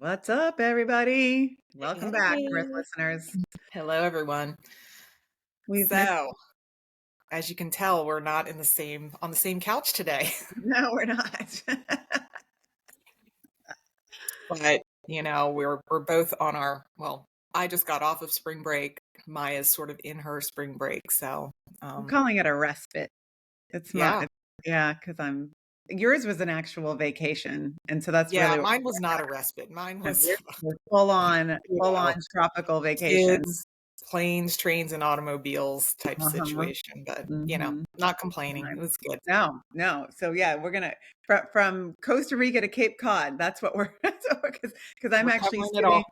What's up, everybody? Welcome back, Earth Hey. listeners. Hello, everyone. We've missed. So, as you can tell, we're not in the same on the same couch today. No, we're not. But, we're both on I just got off of spring break. Maya's sort of in her spring break, so I'm um calling it a respite. It's not. yeah. Yeah, because I'm. Yours was an actual vacation, and so that's Yeah, really what mine was not a respite. Mine we're was yours was full on, you full on know, tropical vacation. kids, planes, trains, and automobiles type Uh-huh. situation, but Hmm. not complaining. It was good. No, no. So yeah, we're gonna from Costa Rica to Cape Cod. That's what we're. Because I'm We're actually covering it sitting. all.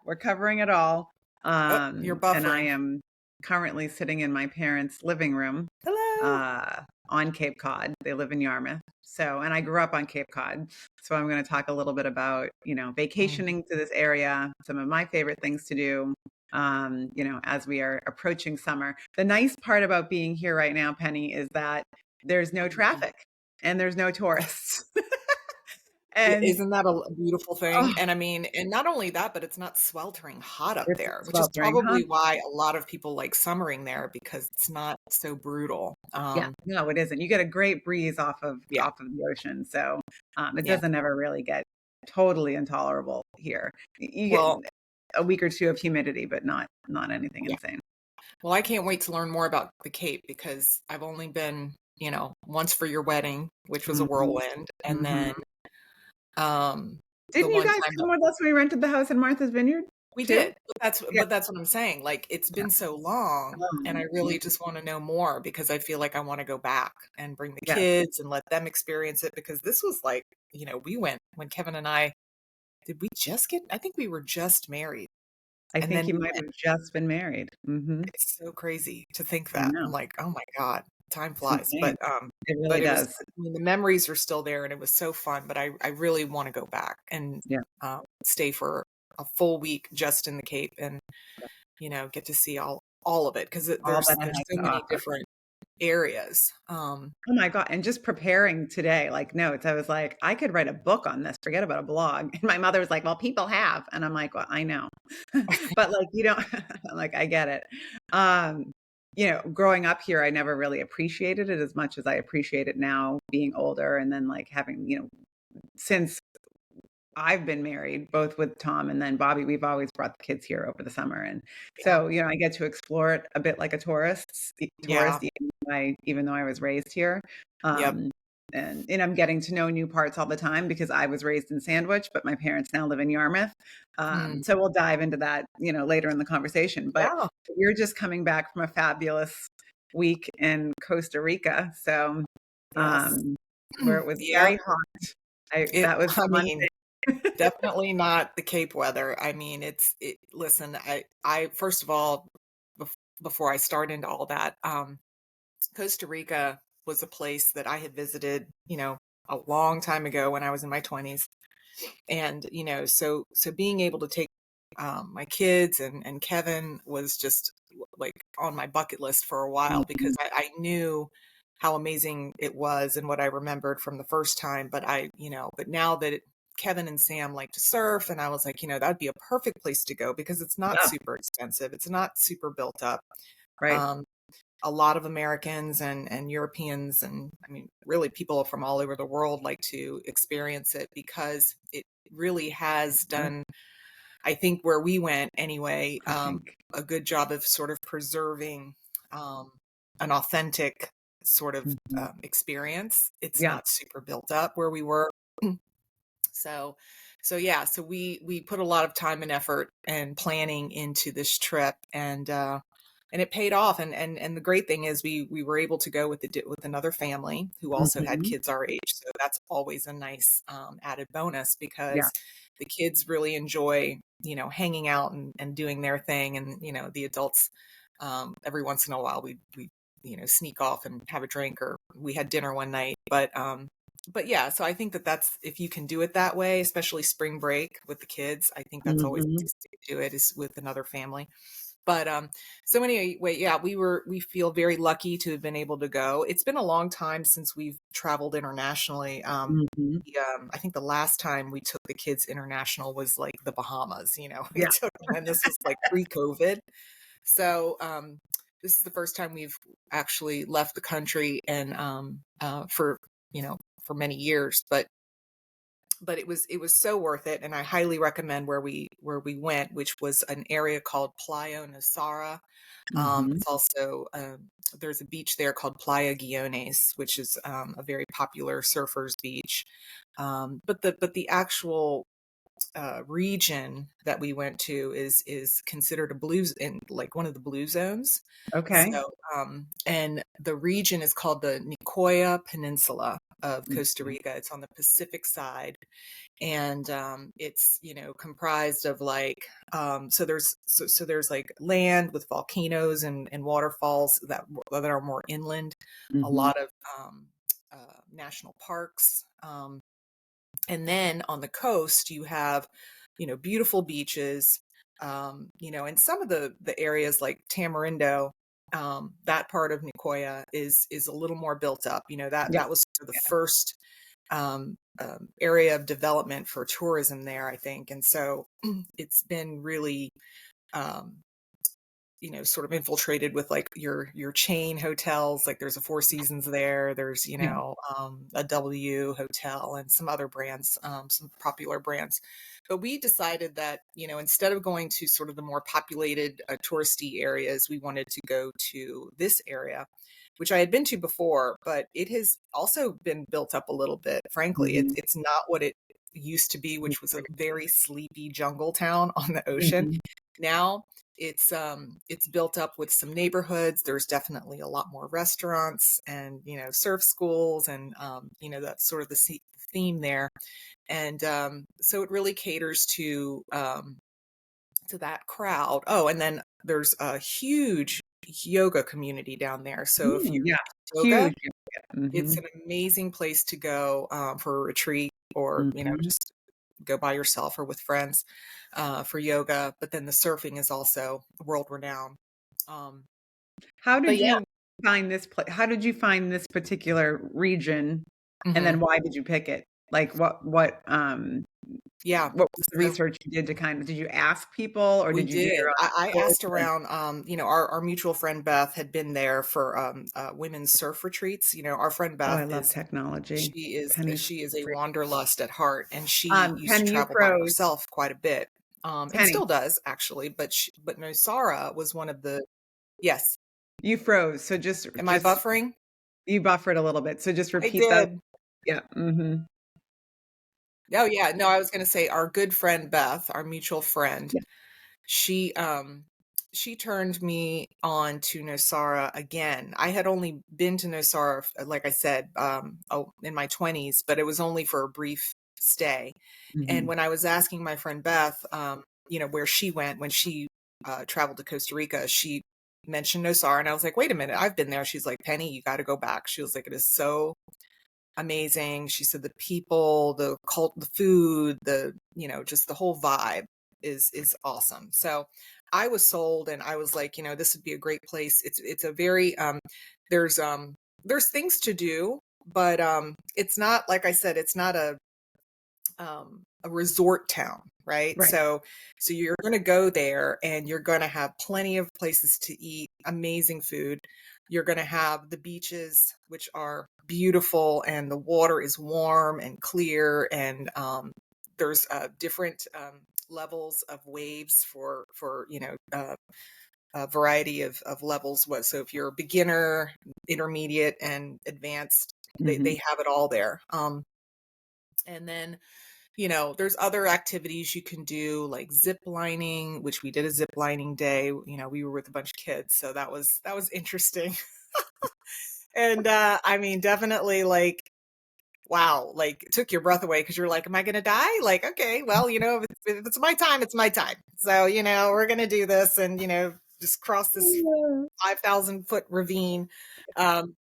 We're covering it all. Oh, you're And I buffering. am currently sitting in my parents' living room Hello. on Cape Cod. They live in Yarmouth. So, and I grew up on Cape Cod. So I'm going to talk a little bit about, Mhm. vacationing to this area, some of my favorite things to do, as we are approaching summer. The nice part about being here right now, Penny, is that there's no traffic and there's no tourists. Yeah, And isn't that a beautiful thing? oh, And I mean, and not only that, but it's not sweltering hot up it's there, which is sweltering, huh? probably why a lot of people like summering there because it's not so brutal. Yeah, no, it isn't. You get a great breeze Yeah, off of the ocean, so it yeah. doesn't ever really get totally intolerable here. You get Well, a week or two of humidity, but not anything yeah. insane. Well, I can't wait to learn more about the Cape because I've only been, once for your wedding, which was a Mhm, whirlwind, and then mhm. um the Didn't you one guys time that come with us when we rented the house in Martha's Vineyard we too? did. But Yeah. that's what I'm saying. Like it's Yeah. been so long and I Yeah. really just want to know more because I feel like I want to go back and bring the Yes. kids and let them experience it because this was like, we went when Kevin and I did we just get I think we were just married I and think then you we might went. have just been married. Mhm. It's so crazy to think I that. I'm know. like, "Oh my god, time It's flies." insane. It really But it was does. I mean, the memories are still there and it was so fun, but I really wanna go back and, Yeah. stay for a full week just in the Cape and, get to see all of it 'cause All that it there's has so to many offer. different areas. Oh my god, and just preparing today, like, notes, I was like, "I could write a book on this, forget about a blog." And my mother was like, "Well, people have." And I'm like, "Well, I know." But, like, you don't I'm like, I get it. Um, growing up here, I never really appreciated it as much as I appreciate it now being older and then, like, having, since I've been married, both with Tom and then Bobby, we've always brought the kids here over the summer, and Yeah. so, I get to explore it a bit like a Yeah. even though I was raised here, Yep. um, and I'm getting to know new parts all the time because I was raised in Sandwich, but my parents now live in Yarmouth, Mm. so we'll dive into that, later in the conversation, but Yeah. you're just coming back from a fabulous week in Costa Rica, so, Yes. um, where it was Yep. very hot. I that was I one mean thing. definitely not the Cape weather. I mean, listen, I first of all, before I start into all that, Costa Rica was a place that I had visited, a long time ago when I was in my 20s. And, so being able to take my kids and Kevin was just like on my bucket list for a while because Mhm. I knew how amazing it was and what I remembered from the first time. But now that Kevin and Sam like to surf, and I was like, that'd be a perfect place to go because it's not Yeah, super expensive. It's not super built up. right. Um, a lot of Americans and Europeans, and I mean, really people from all over the world like to experience it because it really has Yeah, done, I think, where we went anyway, I think. a good job of sort of preserving um, an authentic sort of Mhm. experience. It's Yeah. not super built up where we were. So, so yeah, so we put a lot of time and effort and planning into this trip, and it paid off. And the great thing is we were able to go with another family who also had Mhm. kids our age. So that's always a nice added bonus Yeah. because the kids really enjoy hanging out and doing their thing, and the adults every once in a while we sneak off and have a drink, or we had dinner one night, but yeah, so I think that's if you can do it that way, especially spring break with the kids, I think that's always the Mhm. easiest way to do it is with another family. But so anyway, yeah, we feel very lucky to have been able to go. It's been a long time since we've traveled internationally. Mhm. I think the last time we took the kids international was like the Bahamas. We Yeah. took them, and this was like pre-COVID. So this is the first time we've actually left the country, and for for many years. But it was so worth it, and I highly recommend where we went, which was an area called Playa Nosara. Mhm. It's also there's a beach there called Playa Guiones, which is a very popular surfers beach. But the actual region that we went to is considered a blues in like one of the blue zones. Okay. So and the region is called the Nicoya Peninsula of Costa Mhm. Rica. It's on the Pacific side, and it's comprised of like so there's like land with volcanoes and waterfalls that are more inland, a Mhm. lot of national parks, and then on the coast you have beautiful beaches, and some of the areas like Tamarindo, that part of Nicoya is a little more built up. That Yeah. that was sort of the first area of development for tourism there, I think. And so it's been really, um, sort of infiltrated with like your chain hotels. Like there's a Four Seasons there. There's Yeah. a W hotel and some other brands, some popular brands. But we decided that instead of going to sort of the more populated touristy areas, we wanted to go to this area, which I had been to before, but it has also been built up a little bit. Frankly, it's Mhm. it's not what it used to be, which was a very sleepy jungle town on the ocean. Mhm. Now it's built up with some neighborhoods. There's definitely a lot more restaurants and surf schools, and that's sort of the theme there. And so it really caters to that crowd. Oh, and then there's a huge yoga community down there. So if Mm, you're yeah. into yoga, Huge. it's Mhm. an amazing place to go for a retreat, or Mhm. just go by yourself or with friends for yoga. But then the surfing is also world renowned. Um, How but did yeah, you how did you find this particular region, and hmm then why did you pick it? Like, yeah. what was the So research you did to did you ask people, or we did you do did. your I own research, asked or around. Our mutual friend Beth had been there for women's surf retreats. Our friend Oh, Beth I love is technology. she is Penny's she is a free. wanderlust at heart, and she used to Penny, you travel by froze. herself quite a bit, and Penny, still does actually. But Nosara was one of the yes. you froze, so Am I just buffering? you buffered a little bit, so just I repeat that. did. Yeah, mhm. Oh yeah, no, I was going to say our good friend Beth, our mutual friend, Yeah. she she turned me on to Nosara again. I had only been to Nosara, like I said, in my 20s, but it was only for a brief stay. And Mhm. when I was asking my friend Beth, where she went when she traveled to Costa Rica, she mentioned Nosara, and I was like, wait a minute, I've been there. She's like, Penny, you got to go back. She was like, it is so amazing. She said the people, the food, just the whole vibe is awesome. So I was sold, and I was like, this would be a great place. It's a very there's there's things to do, but it's not, like I said, it's not a resort town, right? Right. So you're going to go there, and you're going to have plenty of places to eat, amazing food. You're going to have the beaches, which are beautiful, and the water is warm and clear, and there's different levels of waves for a variety of levels. So if you're a beginner, intermediate, and advanced, they Mhm. have it all there. And then there's other activities you can do, like zip lining, which we did a zip lining day. We were with a bunch of kids, so that was interesting. And I mean, definitely, like, wow, like it took your breath away, because you're like, am I gonna die? Like, okay, well, if it's my time, it's my time. So, we're gonna do this, and just cross this 5,000-foot ravine. Um,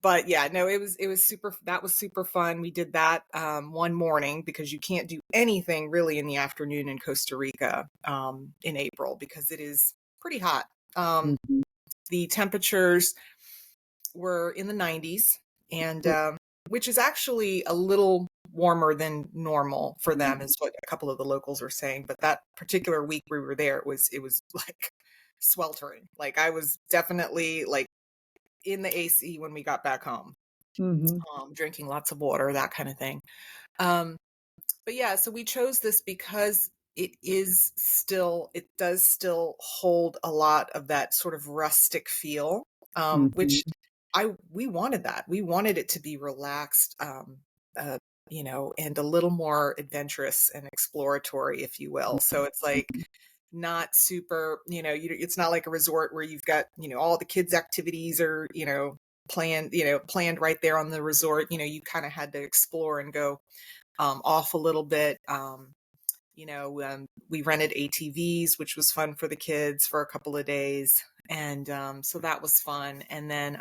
but yeah, no, it was super. That was super fun. We did that one morning, because you can't do anything really in the afternoon in Costa Rica in April, because it is pretty hot. Mhm. The temperatures were in the 90s, and Ooh, which is actually a little warmer than normal for mhm. them, is what a couple of the locals are saying. But that particular week we were there, it was like sweltering. Like I was definitely like in the AC when we got back home, Mhm. drinking lots of water, that kind of thing. Um, but yeah, so we chose this because it does still hold a lot of that sort of rustic feel, which Mhm. we wanted that. We wanted it to be relaxed, uh, and a little more adventurous and exploratory, if you will. So it's like Mhm. not super, it's not like a resort where you've got, all the kids' activities are, planned right there on the resort. You kind of had to explore and go off a little bit. We rented ATVs, which was fun for the kids for a couple of days. And so that was fun. And then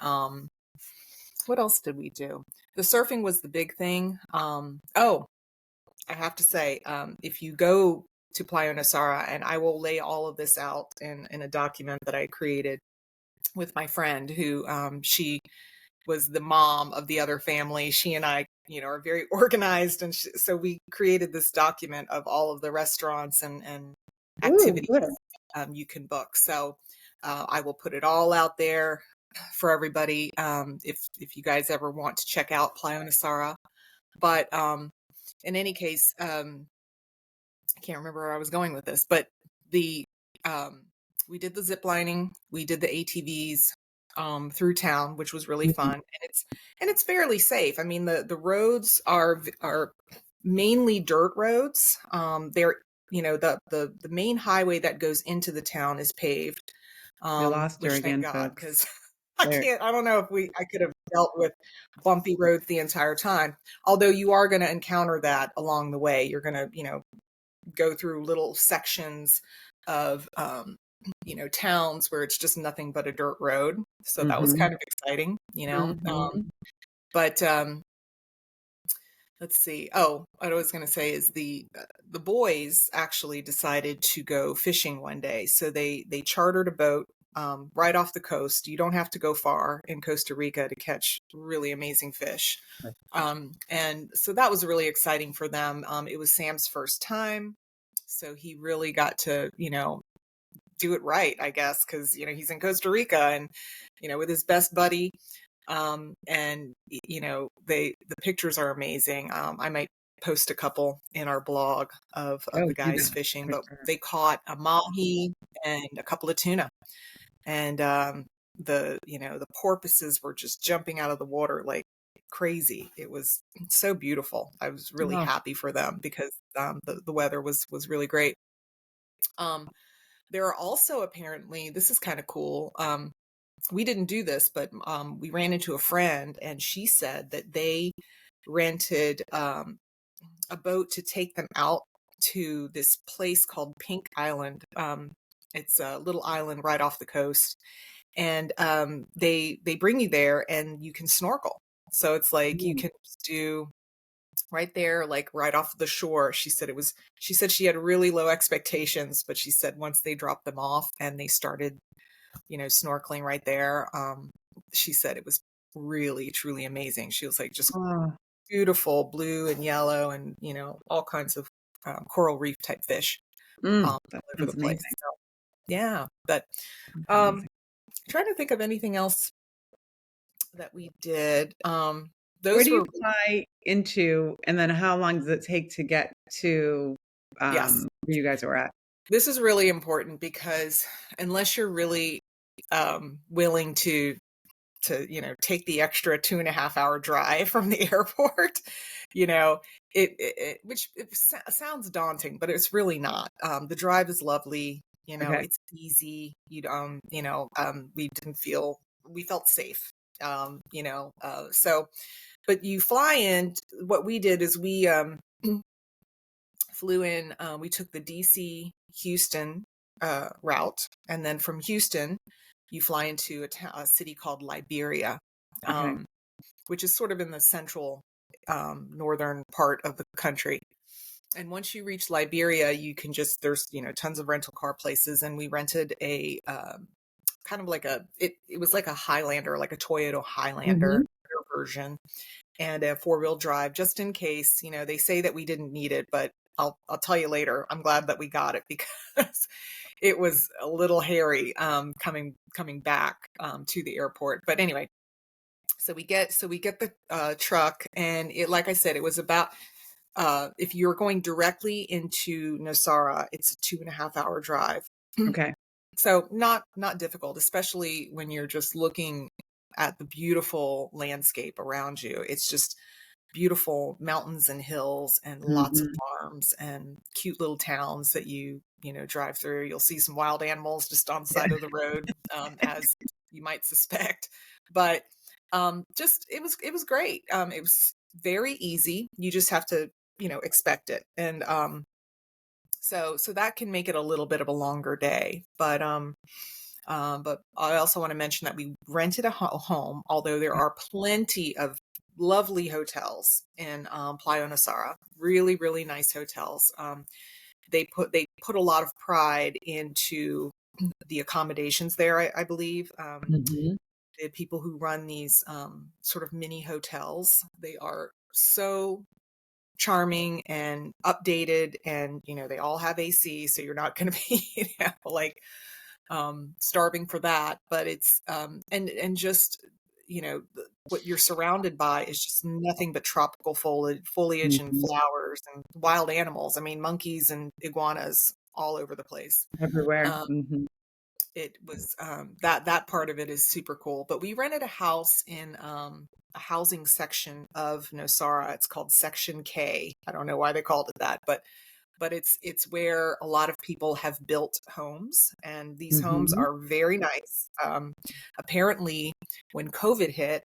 what else did we do? The surfing was the big thing. Oh, I have to say, if you go to Playa Nosara, and I will lay all of this out in a document that I created with my friend who she was the mom of the other family. She and I, are very organized, and so we created this document of all of the restaurants and Ooh, activities good. you can book. So I will put it all out there for everybody if you guys ever want to check out Playa Nosara. But in any case, I can't remember where I was going with this, but the um, we did the zip lining, we did the ATVs through town, which was really Mhm. fun, and it's fairly safe. I mean, the roads are mainly dirt roads. They're the main highway that goes into the town is paved, We lost her which thank again, God, folks. because There. I don't know if I could have dealt with bumpy roads the entire time. Although you are going to encounter that along the way. You're going to, go through little sections of towns where it's just nothing but a dirt road, so that was Mhm. kind of exciting. Mhm. But let's see. Oh, what I was going to say is the boys actually decided to go fishing one day, so they chartered a boat right off the coast. You don't have to go far in Costa Rica to catch really amazing fish. And so that was really exciting for them. It was Sam's first time, so he really got to, do it right, I guess, because, he's in Costa Rica and, with his best buddy. And, the pictures are amazing. I might post a couple in our blog of Oh, the do guys that fishing, for but sure. they caught a mahi and a couple of tuna. And the porpoises were just jumping out of the water like crazy. It was so beautiful. I was really Oh, happy for them because the weather was really great. Um, there are also apparently, this is kind of cool. We didn't do this, but we ran into a friend, and she said that they rented a boat to take them out to this place called Pink Island. It's a little island right off the coast, and they bring you there, and you can snorkel. So it's like you mm. can just do right there, like right off the shore. She said she had really low expectations, but she said once they dropped them off and they started, snorkeling right there, she said it was really, truly amazing. She was like just Oh, beautiful blue and yellow and, all kinds of coral reef type fish that all over the sounds place. amazing. So, yeah, but Sounds um, amazing. trying to think of anything else that we did. Where Those do you were, fly into, and then how long does it take to get to, yes, where you guys were at? this is really important because unless you're really willing to take the extra 2.5 hour drive from the airport, you know which sounds daunting, but it's really not. The drive is lovely. Okay. It's easy. We felt safe. So but you fly in. What we did is we flew in. We took the DC Houston route, and then from Houston, you fly into a city called Liberia, Okay. um, which is sort of in the central northern part of the country. And once you reach Liberia, you can there's tons of rental car places, and we rented kind of like it was like a Highlander, like a Toyota Highlander Mhm. version, and a four-wheel drive, just in case. They say that we didn't need it, but I'll tell you later. I'm glad that we got it because it was a little hairy coming back to the airport. But anyway, so we get the truck, and it, like I said, it was about, if you're going directly into Nosara, it's a 2.5 hour drive. Okay. So not difficult, especially when you're just looking at the beautiful landscape around you. It's just beautiful mountains and hills and lots of Mhm. farms and cute little towns that you drive through. You'll see some wild animals just on the Yeah. side of the road, as you might suspect. But just it was great. It was very easy. You just have to expect it, and so that can make it a little bit of a longer day. But I also want to mention that we rented a home, although there are plenty of lovely hotels in Playa Nosara. Really, really nice hotels. They put a lot of pride into the accommodations there. I believe Mhm. the people who run these sort of mini hotels. They are so charming and updated, and they all have AC, so you're not going to be like starving for that. But it's and just what you're surrounded by is just nothing but tropical foliage and Mhm. flowers and wild animals. I mean, monkeys and iguanas all over the place. Everywhere. um, Mhm. it was that part of it is super cool. But we rented a house in a housing section of Nosara. It's called Section K. I don't know why they called it that, but it's where a lot of people have built homes, and these homes Mhm. are very nice. Apparently, when COVID hit,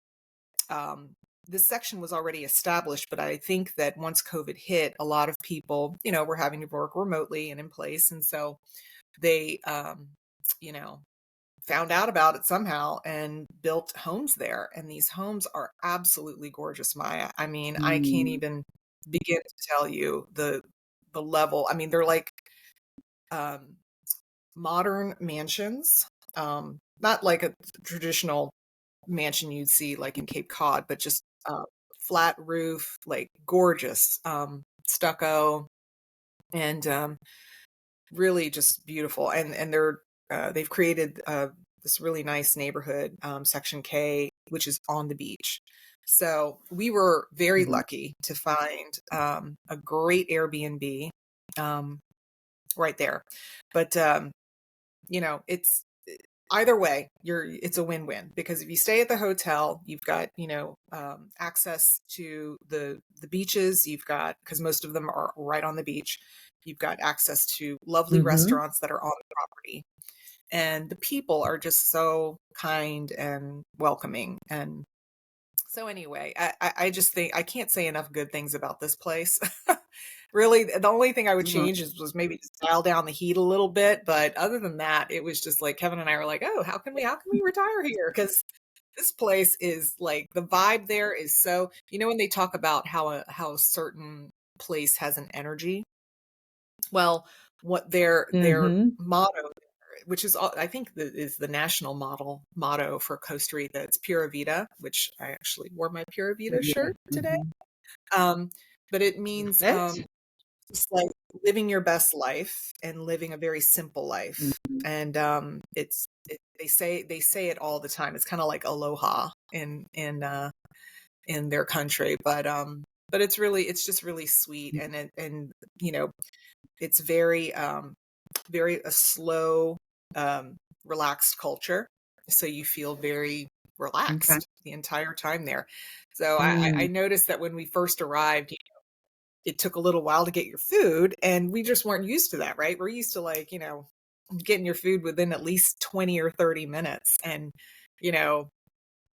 um, this section was already established, but I think that once COVID hit, a lot of people, were having to work remotely and in place, and so they, you know, found out about it somehow and built homes there. And these homes are absolutely gorgeous, Maya. I mean, I can't Mm. even begin to tell you the level. I mean, they're like um, modern mansions, not like a traditional mansion you'd see like in Cape Cod, but just flat roof, like gorgeous stucco, and really just beautiful. And they've created this really nice neighborhood, Section K, which is on the beach. So we were very Mhm. lucky to find a great Airbnb um, right there. But it's either way, it's a win-win, because if you stay at the hotel, you've got access to the beaches. You've got, because most of them are right on the beach, you've got access to lovely Mhm. restaurants that are on the property, and the people are just so kind and welcoming. And so anyway, I just think I can't say enough good things about this place. Really, the only thing I would Mhm. change was maybe just dial down the heat a little bit. But other than that, it was just like Kevin and I were like, oh, how can we retire here? Because this place is like, the vibe there is so, when they talk about how a certain place has an energy. Well, what their Mhm. motto, which is I think is the national motto for Costa Rica. It's Pura Vida, which I actually wore my Pura Vida Yeah. shirt today. Mhm. Um, but it means Perfect. just like living your best life and living a very simple life. Mhm. And they say it all the time. It's kind of like aloha in their country, but it's just really sweet. And you know it's very a slow, um, relaxed culture. So you feel very Okay. relaxed the entire time there. So I Mm. noticed that when we first arrived, it took a little while to get your food, and we just weren't used to that, right? We're used to, like, getting your food within at least 20 or 30 minutes. And, you know,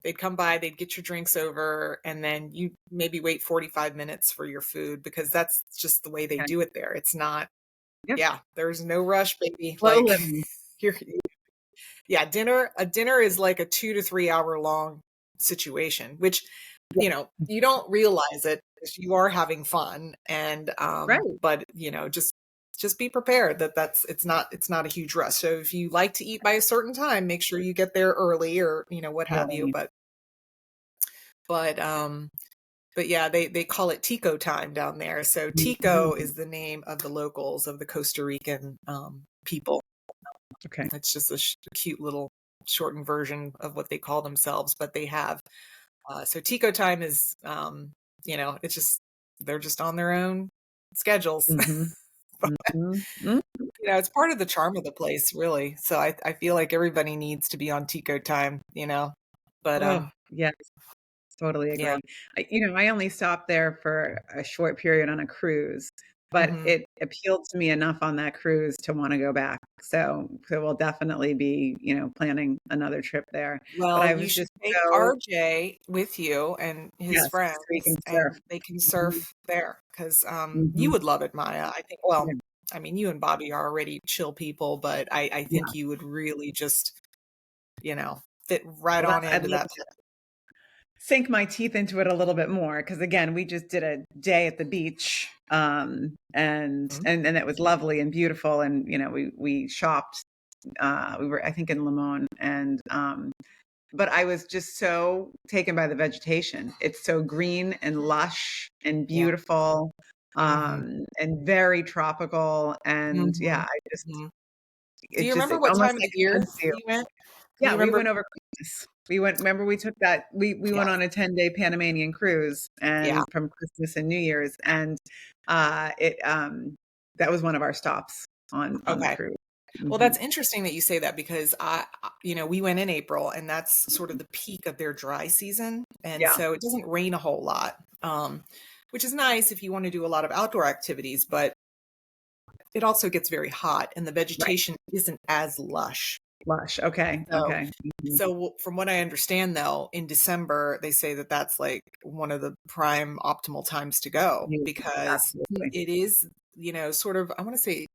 they'd come by, they'd get your drinks over, and then you maybe wait 45 minutes for your food, because that's just the way they Okay. do it there. It's not, Yep. yeah, there's no rush, baby. Slow Like, living. you're, yeah, a dinner is like a 2 to 3 hour long situation, which, Yeah. you don't realize it because you are having fun. And, Right. but, just just be prepared that it's not a huge rush. So if you like to eat by a certain time, make sure you get there early or, what have you. Right. But um but yeah, they call it Tico time down there. So Tico Mhm. is the name of the locals, of the Costa Rican people. Okay. It's just a cute little shortened version of what they call themselves, but they have so Tico time is it's just they're just on their own schedules. Mhm. Mhm. Mm. It's part of the charm of the place, really. So I feel like everybody needs to be on Tico time. But Oh, yes, totally yeah. agree. I only stopped there for a short period on a cruise, but Hmm. it appealed to me enough on that cruise to wanna go back. So we'll definitely be, planning another trip there. But Well, I you was should just take so RJ with you and his yes, so you can friends, surf. and they can Mhm. surf there because you Mhm. would love it, Maya. I think. Well, Yeah. I mean, you and Bobby are already chill people, but I Yeah. think you would really just you know fit right Well, on I'd into love that. to sink my teeth into it a little bit more because again, we just did a day at the beach, and Mhm. and and it was lovely and beautiful, and we shopped. We were, I think, in Limon, and but I was just so taken by the vegetation. It's so green and lush and Yeah. beautiful, Hmm. and very tropical. And yeah, Hmm. I just Hmm. Do it you just remember it what almost time of like year hugs you. you went? Do you Yeah, we remember? went over Christmas. We went remember we took that we went Yes. on a 10-day Panamanian cruise Yeah. and from Christmas and New Year's, and, it, that was one of our stops on the Okay. cruise. Well, Mhm. that's interesting that you say that because we went in April and that's sort of the peak of their dry season. And Yeah, so it doesn't rain a whole lot, which is nice if you want to do a lot of outdoor activities, but it also gets very hot and the right. vegetation isn't as lush. Lush. Okay, So, okay. Mhm. from what I understand though, in December, they say that that's like one of the prime optimal times to go Beautiful, because absolutely. it is, sort of, I want to say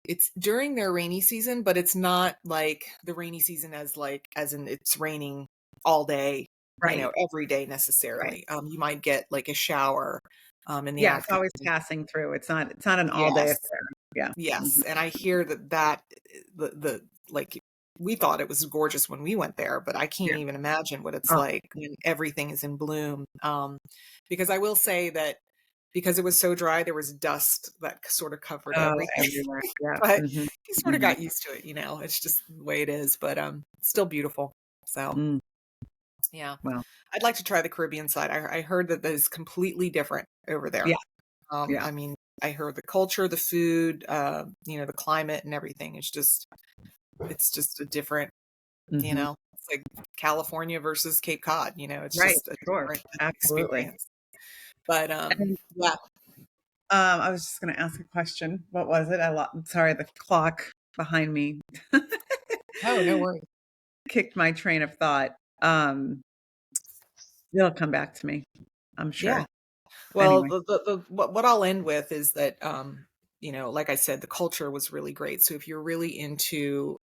it's during their rainy season, but it's not like the rainy season as in it's raining all day, Right, every day right. necessarily. You might get like a shower in the Yeah, it's afternoon. always passing through. It's not an all-day Yes. affair. Yeah. Mhm. Yes. And I hear that the like we thought it was gorgeous when we went there, but I can't Yeah. even imagine what it's Oh, like when everything is in bloom. Because I will say that because it was so dry, there was dust that sort of covered oh, everything. everywhere. Yeah. But Mhm. you sort of Mhm. got used to it. It's just the way it is, but it's still beautiful. So Mm. yeah, Well, I'd like to try the Caribbean side. I heard that is completely different over yeah, there. yeah. I mean, I heard the culture, the food, the climate and everything. It's just a different, Mhm. it's like California versus Cape Cod. It's Right, just a sure. different Absolutely. experience. But And, yeah. I was just gonna ask a question. What was it? Sorry, the clock behind me Oh, no worries. kicked my train of thought. It'll come back to me, I'm Yeah. sure. Well, Anyway. what I'll end with is that, like I said, the culture was really great. So if you're really into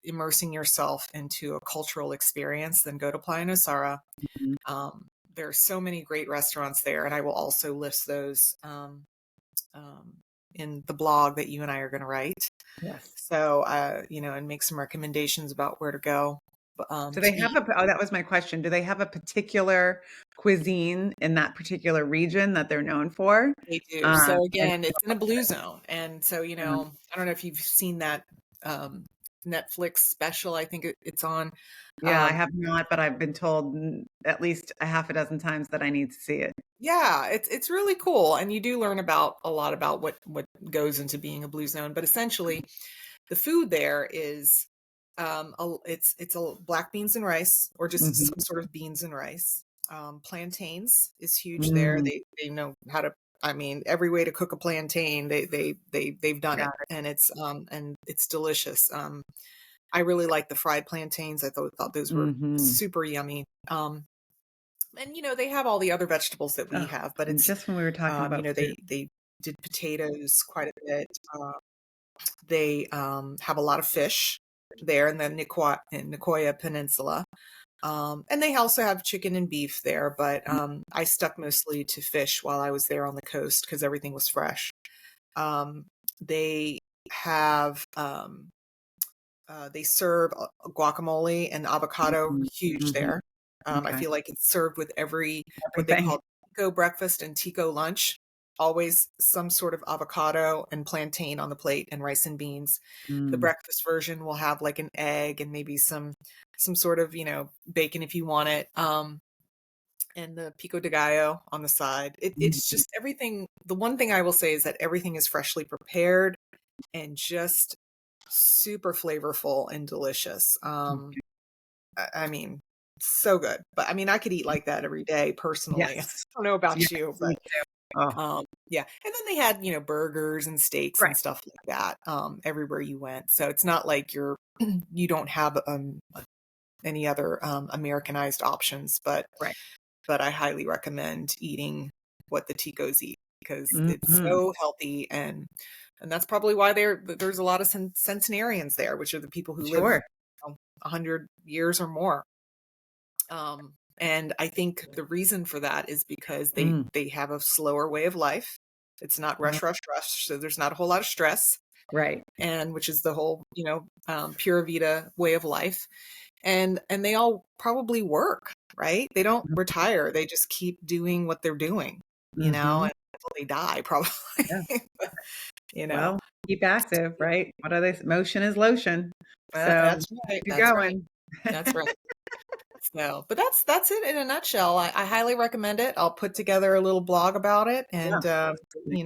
immersing yourself into a cultural experience, then go to Playa Nosara. Mhm. There are so many great restaurants there, and I will also list those um, in the blog that you and I are going to write. Yes. So, and make some recommendations about where to go Do they to have eat. that was my question. Do they have a particular cuisine in that particular region that they're known for? They do. Um, So and again, it's in a blue zone. And so, I don't know if you've seen that um, Netflix special. I think it's on. yeah, I Um, have not, but I've been told at least a half a dozen times that I need to see it. yeah, it's really cool. And you do learn about a lot about what goes into being a blue zone. But essentially, the food there is it's a black beans and rice or just Mhm. some sort of beans and rice. Plantains is huge there. Mm, They know how to. I mean, every way to cook a plantain, they've done it, got it. and it's delicious. I really like the fried plantains. I thought those were Mhm. super yummy. And they have all the other vegetables that we Oh, have, but and it's just when we were talking about food. they did potatoes quite a bit. They have a lot of fish there in the Nicoya Peninsula. And they also have chicken and beef there, but I stuck mostly to fish while I was there on the coast because everything was fresh. They have they serve guacamole and avocado, Mhm. huge Mhm. there. I Okay. feel like it's served with every what they Everything. call tico breakfast and tico lunch. Always some sort of avocado and plantain on the plate and rice and beans. The Mm. breakfast version will have like an egg and maybe some sort of, bacon if you want it. And the pico de gallo on the side. It's Mhm. just everything. The one thing I will say is that everything is freshly prepared and just super flavorful and delicious. Okay. I mean, so good. But I mean, I could eat like that every day personally. I Yes. don't know about Yes, you, me but too. Oh, yeah. And then they had, burgers and steaks right, and stuff like that everywhere you went. So it's not like you don't have any other Americanized options, right. but I highly recommend eating what the Ticos eat because it's Mhm. so healthy and that's probably why there's a lot of centenarians there, which are the people who live Sure. 100 years or more. And I think the reason for that is because they Mm. they have a slower way of life. It's not Oh, rush, rush, rush. So there's not a whole lot of stress, right. and which is the whole pura vida way of life. And they all probably work, right? They don't retire. They just keep doing what they're doing, Mhm. and until they die, probably. Yeah. you know. Well, keep active, right? What are they? Motion is lotion. So That's right. keep you That's right. going. That's right. So, but that's it in a nutshell. I highly recommend it. I'll put together a little blog about it, Yeah, and absolutely.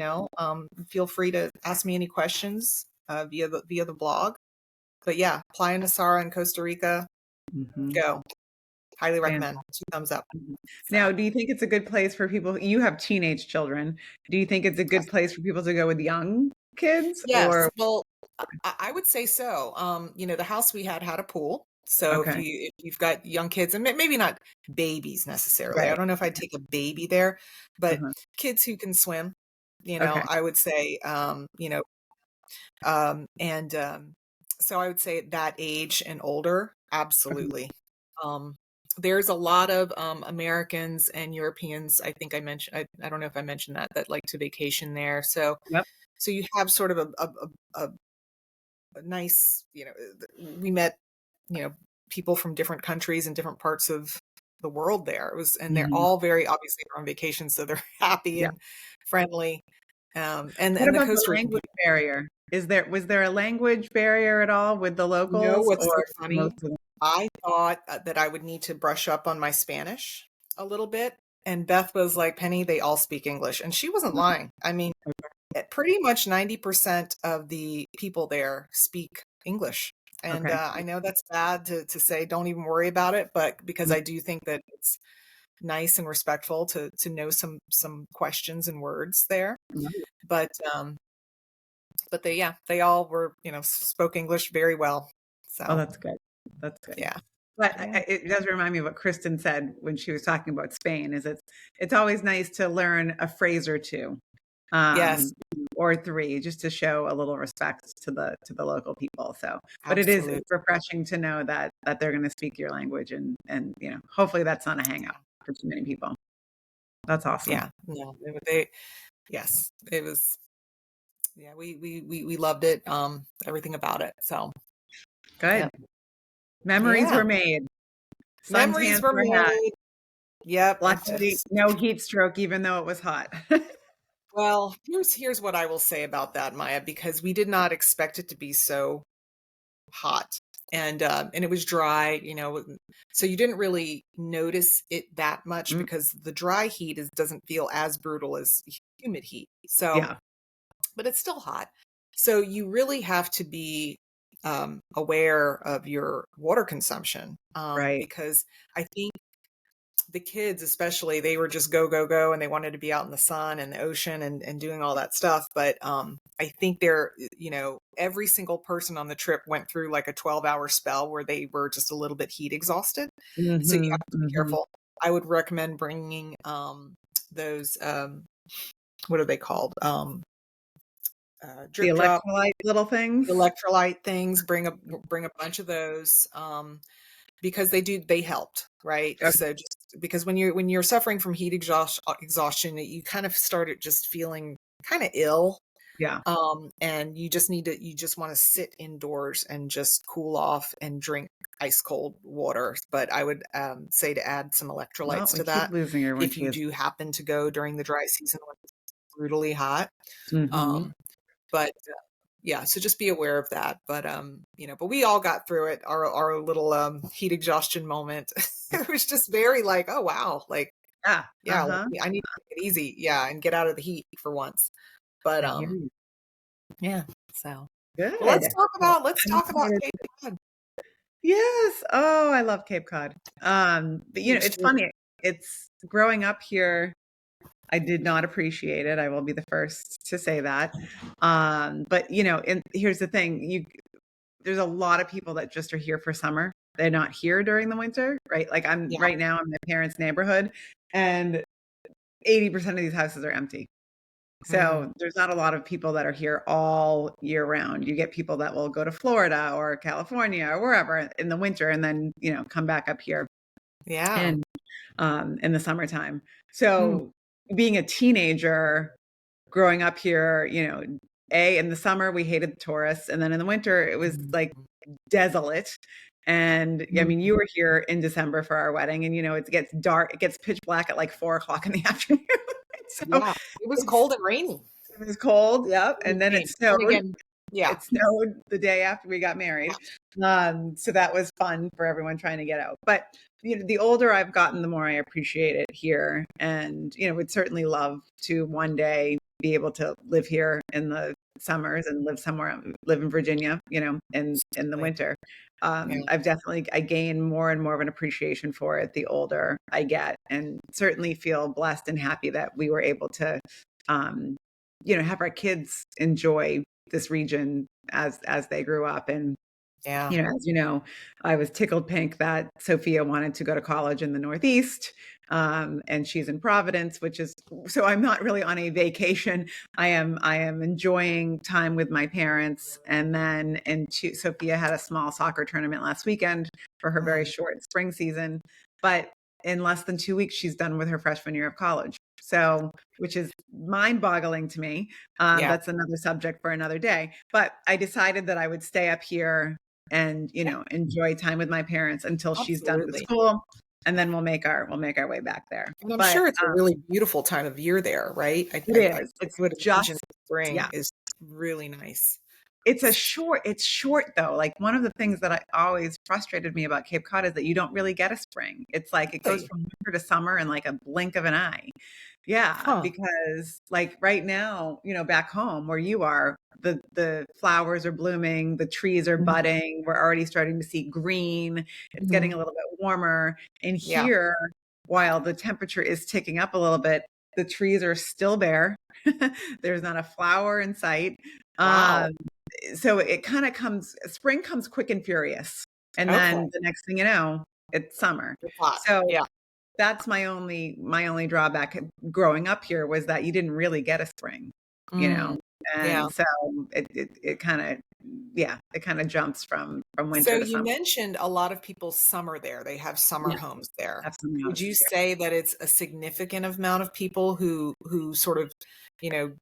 feel free to ask me any questions via the blog. But yeah, Playa Nosara in Costa Rica, Mhm. go. Highly recommend. Fantastic. 2 thumbs up. Mhm. Now, So do you think it's a good place for people you have teenage children. Do you think it's a good place for people to go with young kids yes, or well, I would say so. The house we had a pool. So if okay, you've got young kids and maybe not babies necessarily. I right. don't know if I'd take a baby there, but Uh-huh. kids who can swim, Okay. I would say, and so I would say at that age and older, Uh-huh. absolutely. Um, there's a lot of Americans and Europeans. I think I mentioned. I don't know if I mentioned that like to vacation there. So Yep. so you have sort of a nice, we met, you know, people from different countries and different parts of the world there. And they're Mhm. all very obviously on vacation, so they're happy Yeah. and friendly. And What and the about the Costa Rican language people, barrier? Was there a language barrier at all with the locals what's so or funny? most of them? I thought that I would need to brush up on my Spanish a little bit. And Beth was like, Penny, they all speak English. And she wasn't lying. I mean, pretty much 90% of the people there speak English. And Okay. I know that's bad to say, don't even worry about it, but because Mm, I do think that it's nice and respectful to know some questions and words there. right. But but they all were, spoke English very well. Oh, So that's good. That's good. yeah. But Yeah. it does remind me of what Kristen said when she was talking about Spain, is it's always nice to learn a phrase or two, Yes, um, or three, just to show a little respect to the local people. So, but absolutely. it's refreshing to know that they're going to speak your language and hopefully that's not a hang up for too many people. That's awesome. Yeah. No, yes, it was, yeah, we loved it. Everything about it. So Good. yeah. Memories Yeah. were made. Memories Suntans were were had. made. Yep, it Luckily, just no heat stroke, even though it was hot. well, here's what I will say about that, Maya, because we did not expect it to be so hot. And it was dry, so you didn't really notice it that much Mm, because the dry heat doesn't feel as brutal as humid heat. So, yeah, but it's still hot. So you really have to be aware of your water consumption right. because I think the kids especially, they were just go go go and they wanted to be out in the sun and the ocean and doing all that stuff, but I think every single person on the trip went through like a 12-hour spell where they were just a little bit heat exhausted, so you Mhm, have to be mhm. careful. I would recommend bringing those what are they called, The drip drop electrolyte little things? electrolyte things. Bring a bunch of those, because they helped, right? Okay. So just because when you're suffering from heat exhaustion, you kind of started just feeling kind of ill. Yeah. And you just want to sit indoors and just cool off and drink ice cold water. But I would say to add some Well, electrolytes we to keep that losing her when if she you is. do happen to go during the dry season when it's brutally hot. Mhm. Um, but yeah, so just be aware of that. But but we all got through it. Our little heat exhaustion moment. It was just very like, oh wow, like Yeah. yeah, Uh-huh. I need to take it easy, yeah, and get out of the heat for once. But I hear you. yeah. So well, Good. Well, let's I'm talk about excited. Cape Cod. Yes. Oh, I love Cape Cod. But You it's should. funny. It's growing up here, I did not appreciate it. I will be the first to say that. But and here's the thing, there's a lot of people that just are here for summer. They're not here during the winter, right? Like I'm Yeah. right now in my parents' neighborhood and 80% of these houses are empty. Mm, So there's not a lot of people that are here all year round. You get people that will go to Florida or California or wherever in the winter and then, come back up here yeah. and in the summertime. Mm, So being a teenager growing up here, in the summer we hated the tourists, and then in the winter it was mm, like desolate. And I mm. mean, you were here in December for our wedding, and it gets dark, it gets pitch black at like 4 o'clock in the afternoon. So Yeah. It was it's cold and rainy. it was cold, yep, and then it And snowed. again, yeah. It snowed the day after we got married. So that was fun for everyone trying to get out. But the older I've gotten, the more I appreciate it here. And would certainly love to one day be able to live here in the summers and live in Virginia, in the Like, winter. yeah. I gain more and more of an appreciation for it the older I get, and certainly feel blessed and happy that we were able to um, have our kids enjoy this region as they grew up. And Yeah. as I was tickled pink that Sophia wanted to go to college in the Northeast. And she's in Providence, which is, so I'm not really on a vacation. I am enjoying time with my parents. And then, Sophia had a small soccer tournament last weekend for her very Mm, short spring season. But in less than 2 weeks, she's done with her freshman year of college. So, which is mind boggling to me. yeah. That's another subject for another day. But I decided that I would stay up here and Yeah. enjoy time with my parents until she's done with Absolutely. school, and then we'll make our way back there. And I'm But sure it's a really beautiful time of year there, right? it is. I It's would imagine just spring yeah. is really nice. It's short though. Like one of the things that I always frustrated me about Cape Cod is that you don't really get a spring. It's like it goes Really? from winter to summer in like a blink of an eye. Yeah, Huh. because like right now, back home where you are, the flowers are blooming, the trees are Mhm, budding, we're already starting to see green. It's getting a mhm. little bit warmer. And Yeah. here, while the temperature is ticking up a little bit, the trees are still bare. There's not a flower in sight. Wow. Um, so it kind of spring comes quick and furious. And Okay. then the next thing you know, it's summer. It's hot. So Yeah. that's my only drawback growing up here was that you didn't really get a spring, you Mm, know? yeah. And so it kinda yeah, it kinda jumps from So winter to you summer. mentioned a lot of people summer there. They have summer Yeah, homes there. absolutely Would you honest here. say that it's a significant amount of people who sort of, you know,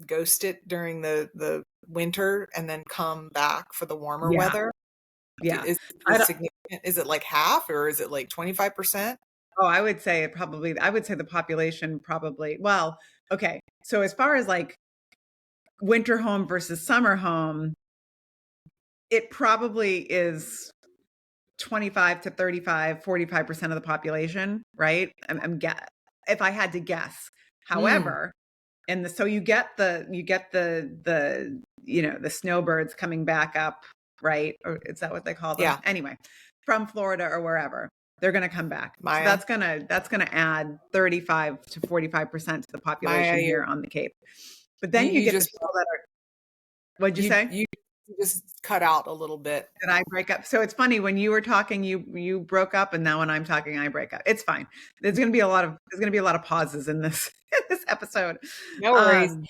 ghost it during the winter and then come back for the warmer Yeah, weather? yeah. Is it I don't significant? Is it like half or is it like 25%? I would say the population probably well, okay, so as far as, like, winter home versus summer home, it probably is 25 to 35, 45% of the population, right? If I had to guess. Mm, However, so you get the snowbirds coming back up, right? Or is that what they call them? yeah. Anyway, from Florida or wherever, they're going to come back. So Maya. that's going to add 35 to 45% to the Maya, population here on the Cape. But then you you get the just people that are, what'd you you say? you you just cut out a little bit. Did I break up? So it's funny when you were talking, you broke up, and now when I'm talking, I break up. It's fine. There's gonna be a lot of pauses in this in this episode. No worries. Um,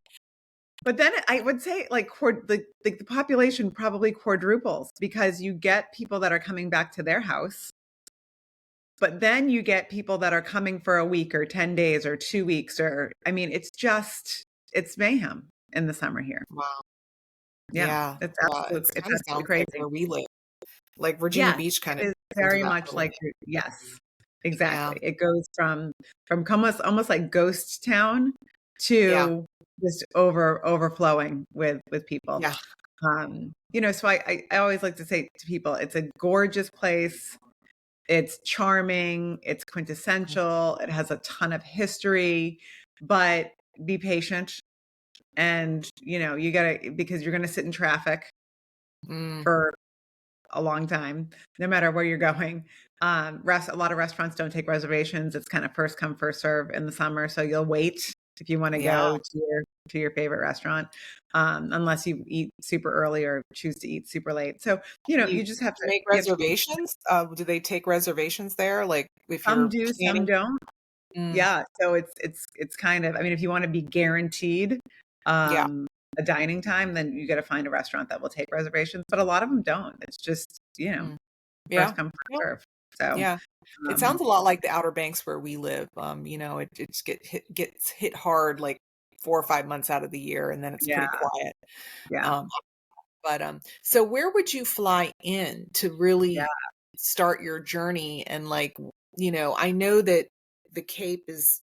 but then I would say like the population probably quadruples because you get people that are coming back to their house, but then you get people that are coming for a week or 10 days or 2 weeks or I mean, it's mayhem. in the summer here. Wow. Yeah, Yeah. it's Yeah. It it's kind of absolutely sounds like crazy. where we live. Like Virginia Yes, Beach kind of it's into very that much little like bit. yes, Yeah. exactly. It goes from almost like ghost town Yeah. to just overflowing with people. Yeah. So I always like to say to people, it's a gorgeous place. It's charming, it's quintessential, it has a ton of history, but be patient and, you gotta because you're gonna sit in traffic Mm, for a long time, no matter where you're going. A lot of restaurants don't take reservations. It's kind of first come, first serve in the summer, so you'll wait if you wanna yeah. go to your favorite restaurant, unless you eat super early or choose to eat super late. So, You you just have to make you have to be reservations? Do they take reservations there? Like, if some you're do, some planning. don't. Mm, Yeah, so it's kind of I mean, if you wanna be guaranteed, yeah. a dining time, then you gotta find a restaurant that will take reservations, but a lot of them don't. It's just, Mm, first yeah. come, first Yeah. serve. So, Yeah. It um sounds a lot like the Outer Banks where we live. Gets hit hard, like, 4 or 5 months out of the year, and then it's yeah, pretty quiet. yeah, Um, so where would you fly in to yeah. really start your journey? And, like, I know that the Cape is,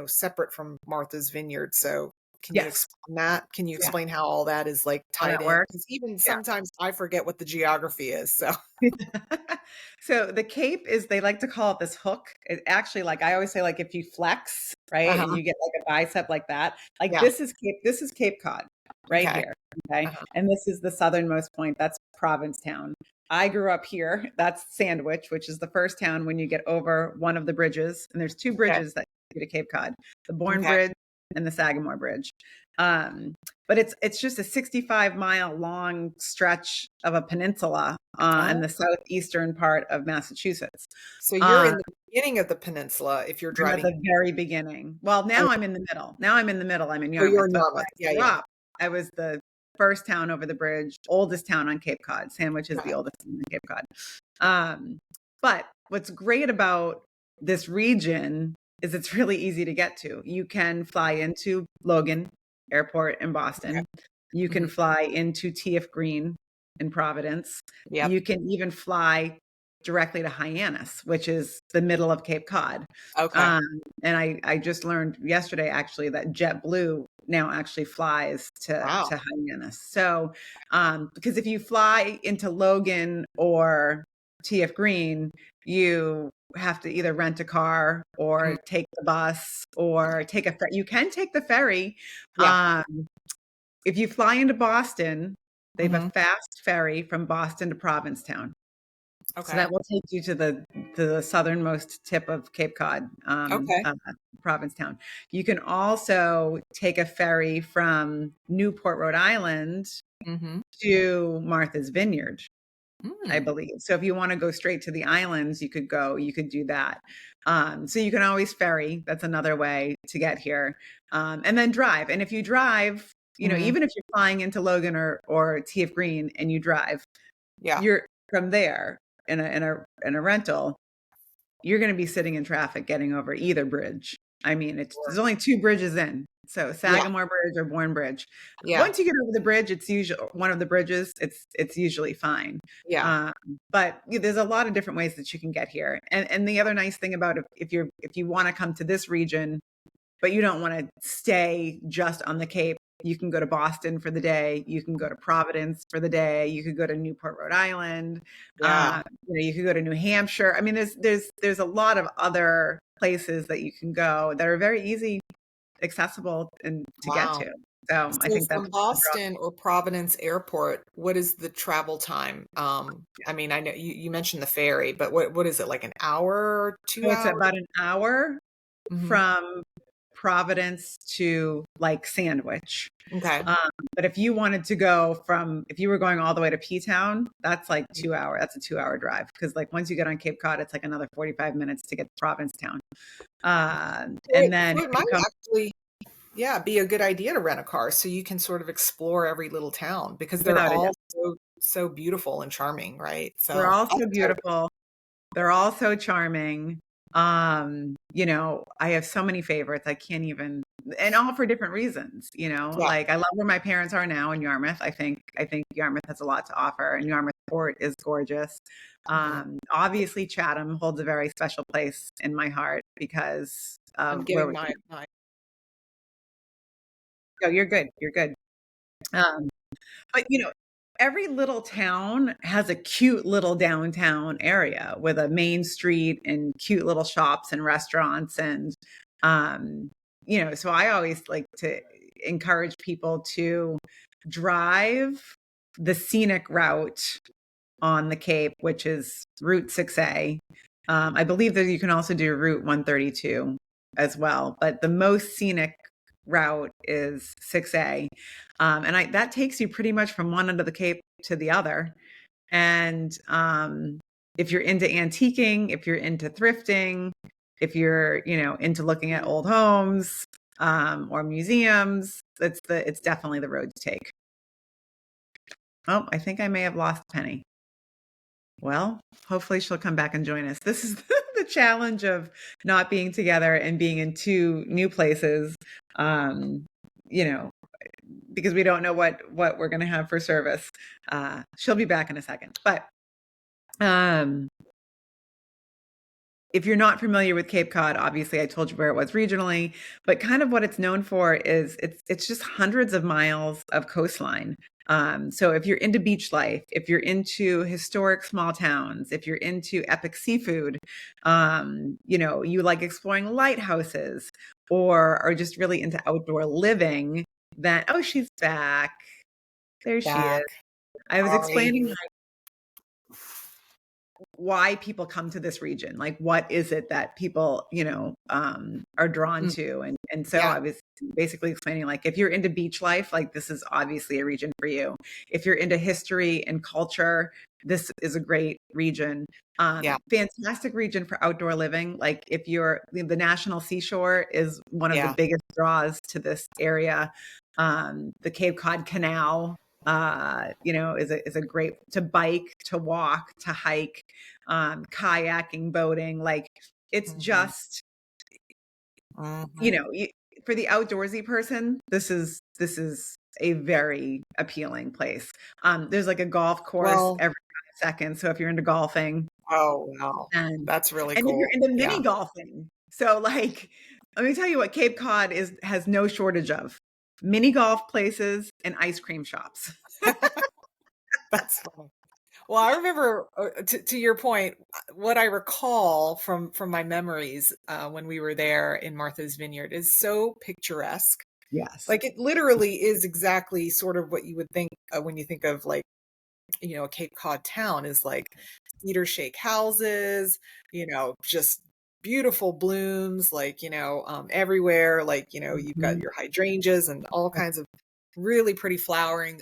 separate from Martha's Vineyard, so can you Yes. explain that? Can you Yeah. explain how all that is, like, How tied that in? works? Because even Yeah. sometimes I forget what the geography is, so. So the cape is they like to call it this hook. It actually, like I always say, like if you flex, right, and Uh-huh. you get like a bicep like that, like Yeah. this is Cape Cod right Okay. here. Okay. Uh-huh. And this is the southernmost point. That's Provincetown. I grew up here. That's Sandwich, which is the first town when you get over one of the bridges. And there's two Okay. bridges that get to Cape Cod, the Bourne Okay. Bridge and the Sagamore Bridge. Um, but it's just a 65-mile long stretch of a peninsula in Oh, the southeastern part of Massachusetts. so you're Uh, in the beginning of the peninsula if you're I'm at driving. the very beginning. Well, Oh, now I'm in the middle. Now I'm in the middle. I'm in oh, you're Yarmouth. in But Yarmouth. Yeah, when I grew yeah. up, I was the first town over the bridge, oldest town on Cape Cod. Sandwich is the Okay. oldest town on Cape Cod. Um, but what's great about this region is it's really easy to get to. You can fly into Logan Airport in Okay. Boston. You can Mhm. fly into TF Green in Providence. Yep. You can even fly directly to Hyannis, which is the middle of Cape Cod. Okay. Um, and I just learned yesterday actually that JetBlue now actually flies Wow. to Hyannis. So because if you fly into Logan or TF Green, you have to either rent a car Mm, or take the bus or take a you can take the ferry. yeah. Um, if you fly into Boston, they have a Mhm. fast ferry from Boston to Provincetown. So Okay. that will take you to the southernmost tip of Cape Cod, Okay. Provincetown. You can also take a ferry from Newport, Rhode Island Mhm. to Martha's Vineyard, I Mm. believe. So if you want to go straight to the islands, you could do that. So you can always ferry. That's another way to get here. And then drive. And if you drive, Mhm. even if you're flying into Logan or TF Green and you drive, Yeah. you're from there in a rental, you're going to be sitting in traffic getting over either bridge. I mean, Sure. there's only two bridges in. So Yeah. Sagamore Bridge or Bourne Bridge. Yeah. Once you get over the bridge, it's usually one of the bridges. It's usually fine. Yeah. Um, but there's a lot of different ways that you can get here. And the other nice thing about if you want to come to this region, but you don't want to stay just on the Cape. You can go to Boston for the day. You can go to Providence for the day. You could go to Newport, Rhode Island. Yeah. You could go to New Hampshire. I mean, there's a lot of other places that you can go that are very easy, accessible, and to get Wow. to. So I So think that's from the draw. Boston or Providence Airport, what is the travel time? I mean, I know you mentioned the ferry, but what is it, like an hour, 2 So it's hours? about an hour Mhm. from Providence to like Sandwich. Okay. Um, but if you wanted to go if you were going all the way to P Town, that's like 2 hour. That's a 2 hour drive because like once you get on Cape Cod, it's like another 45 minutes to get to Provincetown. And then So if it you might come actually, yeah, be a good idea to rent a car so you can sort of explore every little town because they're without a doubt, all so beautiful and charming, right? they're So all I so think I would. beautiful. They're all so charming. I have so many favorites. I can't even and all for different reasons, Yeah. like I love where my parents are now in Yarmouth. I think Yarmouth has a lot to offer, and Yarmouth Port is gorgeous. Mhm. Obviously Chatham holds a very special place in my heart because I'm of where getting we, my oh, you're good. You're good. Um, but every little town has a cute little downtown area with a main street and cute little shops and restaurants. And, so I always like to encourage people to drive the scenic route on the Cape, which is Route 6A. I believe that you can also do Route 132 as well, but the most scenic route is 6A. And that takes you pretty much from one end of the Cape to the other. And if you're into antiquing, if you're into thrifting, if you're, into looking at old homes or museums, it's definitely the road to take. Oh, I think I may have lost Penny. Well, hopefully she'll come back and join us. This is the challenge of not being together and being in two new places. Um, you know, because we don't know what we're going to have for service. She'll be back in a second. But um, if you're not familiar with Cape Cod, obviously I told you where it was regionally, but kind of what it's known for is it's just hundreds of miles of coastline. So if you're into beach life, if you're into historic small towns, if you're into epic seafood, you like exploring lighthouses or are just really into outdoor living, then oh, she's back. There she is. back. I was Sorry. explaining why people come to this region. Like, what is it that people, are drawn Mm, to? And so yeah, I was basically explaining, like, if you're into beach life, like this is obviously a region for you. If you're into history and culture, this is a great region. yeah, Fantastic region for outdoor living. Like if the National Seashore is one of the yeah. biggest draws to this area. The Cape Cod Canal, is a great to bike, to walk, to hike, kayaking, boating. Like it's Mhm, just, you mhm. know, you, for the outdoorsy person, this is a very appealing place. There's like a golf course Well, every 5 seconds. So if you're into golfing, oh, wow. and That's really and if you're cool. into mini Yeah. golfing, so like let me tell you what Cape Cod has no shortage of: mini golf places and ice cream shops. That's funny. Well, I remember, to your point, what I recall from my memories, when we were there in Martha's Vineyard is so picturesque. Yes. Like, it literally is exactly sort of what you would think, when you think of, like, a Cape Cod town is like cedar shake houses, just beautiful blooms, like, everywhere. Like, you've got Mhm. your hydrangeas and all kinds of really pretty flowering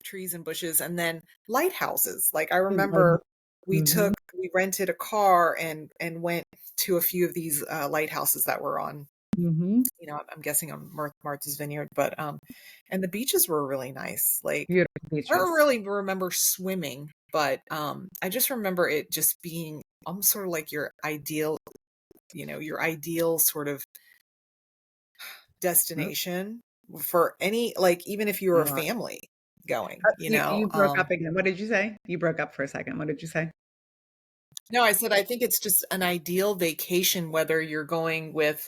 trees and bushes, and then lighthouses. Like I remember Mhm. we rented a car and went to a few of these lighthouses that were on, Mhm. I'm guessing on Martha's Vineyard, but and the beaches were really nice. Like Beautiful I don't beaches. really remember swimming, but I just remember it just being almost sort of like your ideal sort of Oh, destination for any, like, even if you were a uh, family going, you broke up again. What did you say? You broke up for a second. What did you say? No, I said I think it's just an ideal vacation, whether you're going with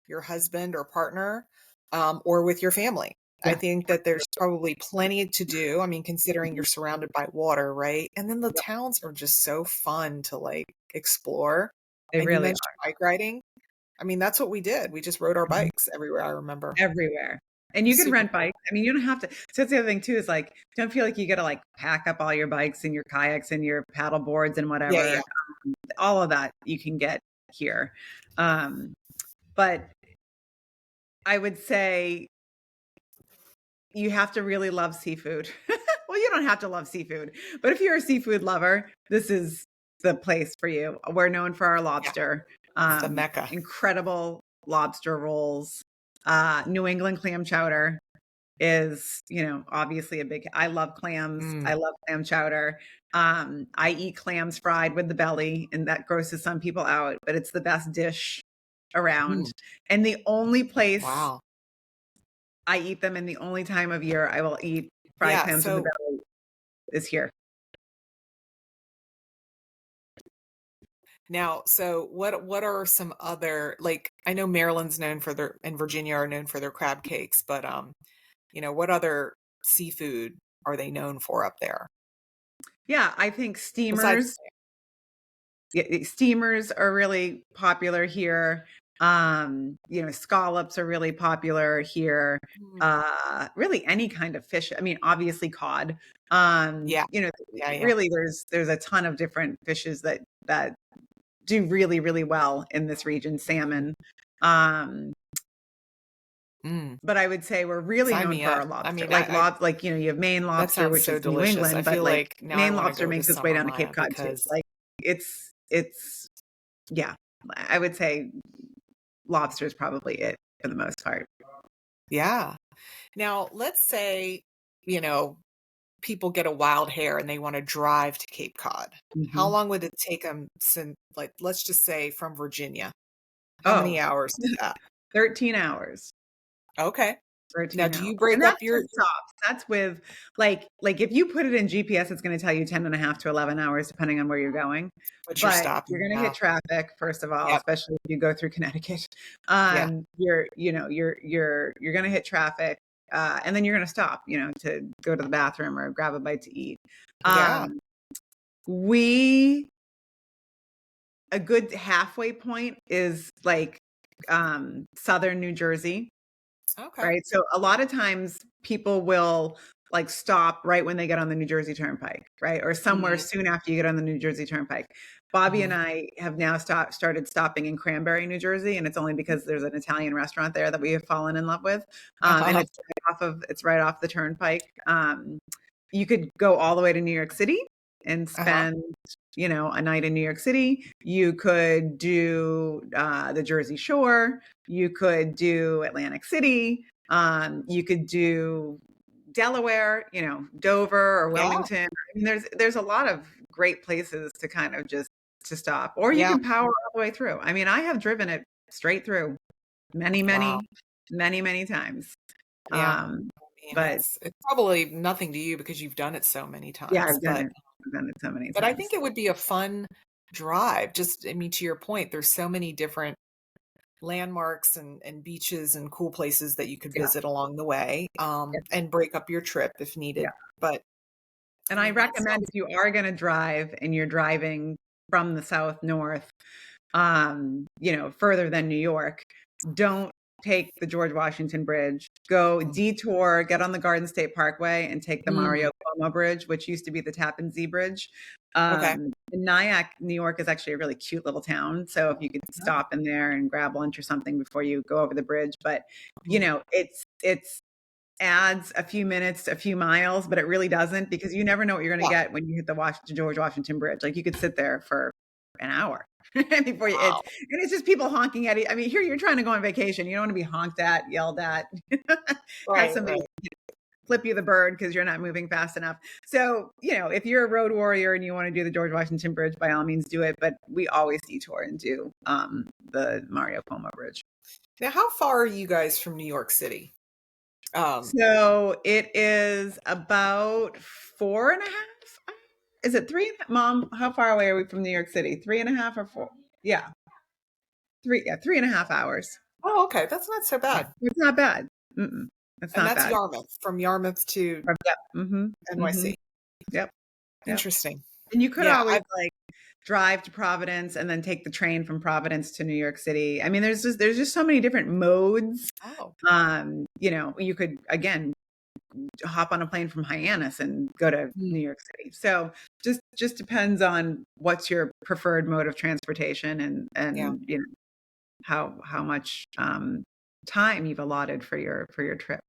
your husband or partner, or with your family. I Yeah, think that there's probably plenty to do. I mean, considering you're surrounded by water, right? And then the towns are just so fun to like explore. they And you really mentioned are. bike riding. I mean, that's what we did. We just rode our Mhm. bikes everywhere, I remember. Everywhere. And It you was could super rent cool. bikes. I mean, you don't have to. So that's the other thing too, is like, don't feel like you gotta like pack up all your bikes and your kayaks and your paddle boards and Yeah, whatever. yeah. All of that you can get here. Um, but I would say you have to really love seafood. Well, you don't have to love seafood, but if you're a seafood lover, this is the place for you. We're known for our Yeah. lobster, It's the Mecca. incredible lobster rolls. New England clam chowder is, obviously a big, I love clams. I Mm. love clam chowder. I eat clams fried with the belly, and that grosses some people out, but it's the best dish around, Mm, and the only place wow. I eat them and the only time of year I will eat fried Yeah, clams in the so belly is here. now, so what are some other, like, I know Maryland's known for their, and Virginia are known for their crab cakes, but, what other seafood are they known for up there Yeah, I think besides steamers. Yeah, steamers are really popular here. Scallops are really popular here. mm, Really any kind of fish. I mean, obviously cod. yeah, yeah, yeah. Really there's a ton of different fishes that do really, really well in this region. Mhm, Salmon. Um, mm, but I would say we're really sign known me for our up. I lobster. mean, Like you have Maine that lobster, sounds which so is New delicious. I England, but feel like like now I Maine wanna lobster go to makes its way Summer down to Maya Cape Cod too. because Like it's yeah, I would say lobster is probably it for the most part. yeah. Now, let's say, you know, people get a wild hair and they wanna drive to Cape Cod. How Mhm. long would it take them, like, let's just say from Virginia? How many Oh, hours is that? 13 hours. Okay. Now 13 do hours. you And break up that's your with stops. That's with like if you put it in GPS, it's gonna tell you 10 and a half to 11 hours depending on where you're going. what you're But you're stopping? gonna hit Yeah. traffic, first of all, Yep. especially if you go through Connecticut. Yeah. You're gonna hit traffic, and then you're gonna stop, to go to the bathroom or grab a bite to eat. Yeah. Um, we a good halfway point is like southern New Jersey. Okay. Right? So a lot of times people will like stop right when they get on the New Jersey Turnpike, right? Or somewhere Mhm, soon after you get on the New Jersey Turnpike. Bobby and mhm. I have now started stopping in Cranberry, New Jersey, and it's only because there's an Italian restaurant there that we have fallen in love with. And Uh-huh. it's right off the turnpike. You could go all the way to New York City and Uh-huh. spend, a night in New York City. You could do the Jersey Shore. You could do Atlantic City. You could do Delaware, Dover or Yeah. Wilmington. I mean, there's a lot of great places to kind of just to stop, or you Yeah. can power all the way through. I mean, I have driven it straight through many, Wow. many, many, many times. Yeah. Um, I mean, but it's probably nothing to you because you've done it so many yeah, times, I've done it. I've done it so many but I times. think it would be a fun drive. Just, I mean, to your point, there's so many different landmarks and beaches and cool places that you could Yeah, visit along the way, yeah, and break up your trip if yeah. needed. But, And I I mean, that recommend sounds if you are going to drive and you're driving from the south north, further than New York, don't take the George Washington Bridge. Go mm, detour, get on the Garden State Parkway and take the mm, Mario Cuomo Bridge, which used to be the Tappan Zee Bridge. okay. Nyack, New York is actually a really cute little town. So if you could Oh, stop in there and grab lunch or something before you go over the bridge. But, mhm. it's adds a few minutes, a few miles, but it really doesn't because you never know what you're going to Yeah. get when you hit the George Washington Bridge. Like you could sit there for an hour before Wow. and it's just people honking at you. I mean, here you're trying to go on vacation. You don't want to be honked at, yelled at, have Right, somebody right. flip you the bird because you're not moving fast enough. So, if you're a road warrior and you want to do the George Washington Bridge, by all means do it. But we always detour and do the Mario Cuomo Bridge. Now, how far are you guys from New York City? Um, So it is about 4.5. Is it three? Mom, how far away are we from New York City? 3.5 or four? Yeah, three. Yeah, 3.5 hours. oh, okay, that's not so Yeah, bad. it's not bad. Mm-mm, it's And not that's bad. Yarmouth, from Yarmouth to Yep. Mm-hmm. Mm-hmm. NYC. Yep. Yep. Interesting. And you could Yeah, always I've like drive to Providence and then take the train from Providence to New York City. I mean, there's just so many different modes. oh, You could again hop on a plane from Hyannis and go to mm, New York City. So just depends on what's your preferred mode of transportation and yeah, how much time you've allotted for your trip.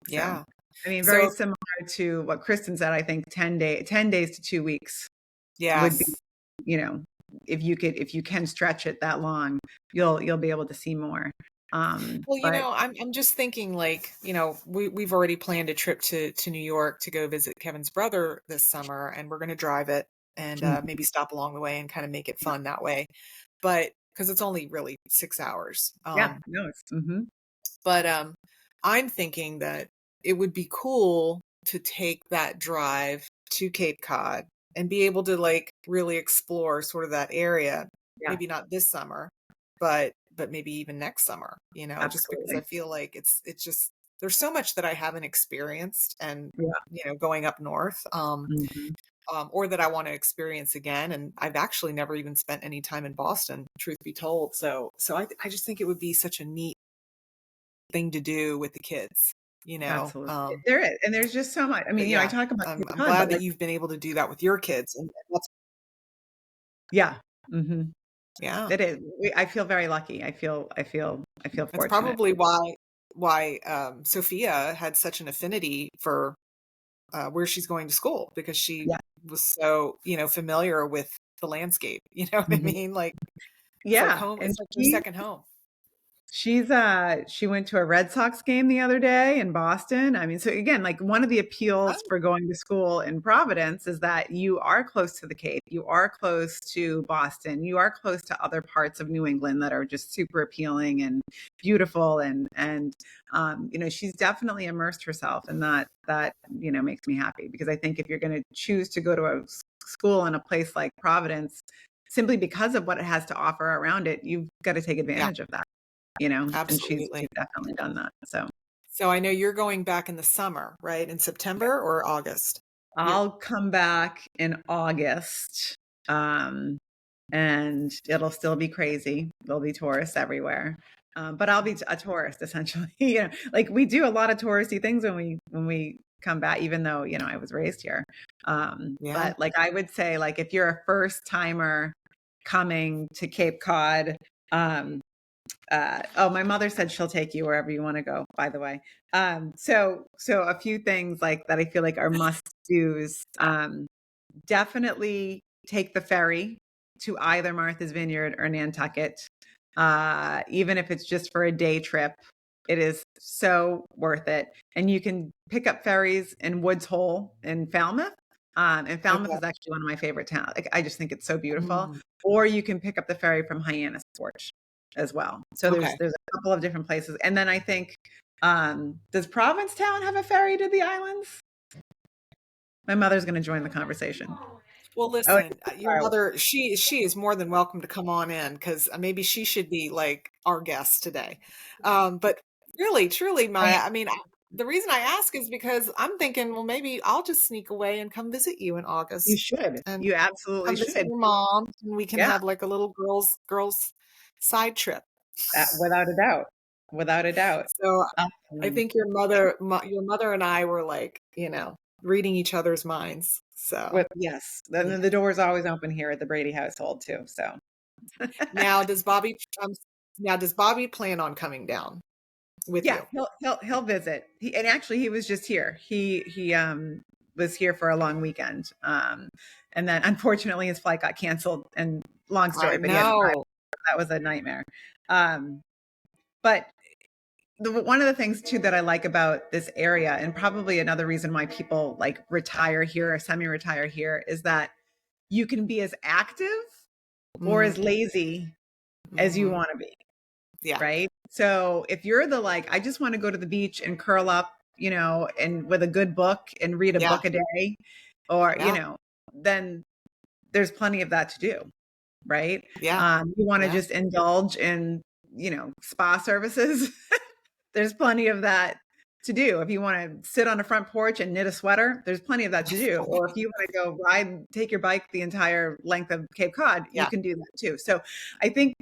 So yeah. I mean, very So similar to what Kristen said. I think 10 days to 2 weeks would be, yes. you know, if you can stretch it that long, you'll be able to see more. Well, But I'm just thinking, like, we've already planned a trip to New York to go visit Kevin's brother this summer, and we're gonna drive it and, maybe stop along the way and kinda make it fun that way. But because it's only really 6 hours. Yeah, no, it's But I'm thinking that it would be cool to take that drive to Cape Cod and be able to like really explore sort of that area. yeah, Maybe not this summer, but maybe even next summer, just because I absolutely. feel like it's just there's so much that I haven't experienced and Yeah, going up north. mhm. Or that I want to experience again. And I've actually never even spent any time in Boston, truth be told. So I just think it would be such a neat thing to do with the kids, you know. Absolutely. Um, There is, and there's just so much. I but mean, I yeah, talk about Cape I'm Cod, but glad that like, you've been able to do that with your kids, and that's yeah, mhm. yeah, It is. I feel very lucky. I feel that's fortunate. probably why Sophia had such an affinity for where she's going to school because she Yeah. was so familiar with the landscape. You know what I Mhm. mean? Like it's like Yeah, home. and It's like your second home. she went to a Red Sox game the other day in Boston. I mean, so again, like one of the appeals Oh, for going to school in Providence is that you are close to the Cape, you are close to Boston, you are close to other parts of New England that are just super appealing and beautiful and she's definitely immersed herself and that makes me happy because I think if you're going to choose to go to a school in a place like Providence simply because of what it has to offer around it, you've got to take yeah, advantage of that, and she's absolutely. definitely done that. So So I know you're going back in the summer, right? In September or August? You're I'll come back in August, um, and it'll still be crazy. There'll be tourists everywhere, but I'll be a tourist essentially. Like we do a lot of touristy things when we come back, even though I was raised here. yeah. But like I would say, like if you're a first timer coming to Cape Cod, um, oh, my mother said she'll take you wherever you want to go, by the way. So a few things like that I feel like are must do's. Definitely take the ferry to either Martha's Vineyard or Nantucket. Even if it's just for a day trip, it is so worth it. And you can pick up ferries in Woods Hole in Falmouth. And Falmouth Okay. is actually one of my favorite towns. Like, I just think it's so beautiful. Mm, Or you can pick up the ferry from Hyannis Port as well. So there's okay. there's a couple of different places. And then I think, does Provincetown have a ferry to the islands? My mother's going to join the conversation. Well, Oh, listen, it's your far away. mother, she is more than welcome to come on in because maybe she should be like our guest today. But really, truly, I- Maya, I mean, the reason I ask is because I'm thinking, well, maybe I'll just sneak away and come visit you in You August should. and You absolutely come visit should. your mom, and we can Yeah, have like a little girls side trip. without a doubt. Without a doubt. So I Um, think your mother and I were like, reading each other's minds. So yes, yeah. then the door is always open here at the Brady household too. So Now does Bobby um, now does Bobby plan on coming down with yeah, you? he'll visit. And actually he was just here. He was here for a long weekend. And then unfortunately his flight got canceled and long I story, but he had to drive. know. That was a nightmare. Um, but one of the things too that I like about this area, and probably another reason why people like retire here or semi-retire here, is that you can be as active or Mm, as lazy as you mhm. want to be, Yeah, right? So if you're the like, I just want to go to the beach and curl up, and with a good book and read a yeah, book a day, or yeah, then there's plenty of that to do, right? yeah, You want to yeah, just indulge in, spa services. There's plenty of that to do. If you want to sit on a front porch and knit a sweater, there's plenty of that to do. Or if you want to go take your bike the entire length of Cape Cod, you yeah, can do that too. So I think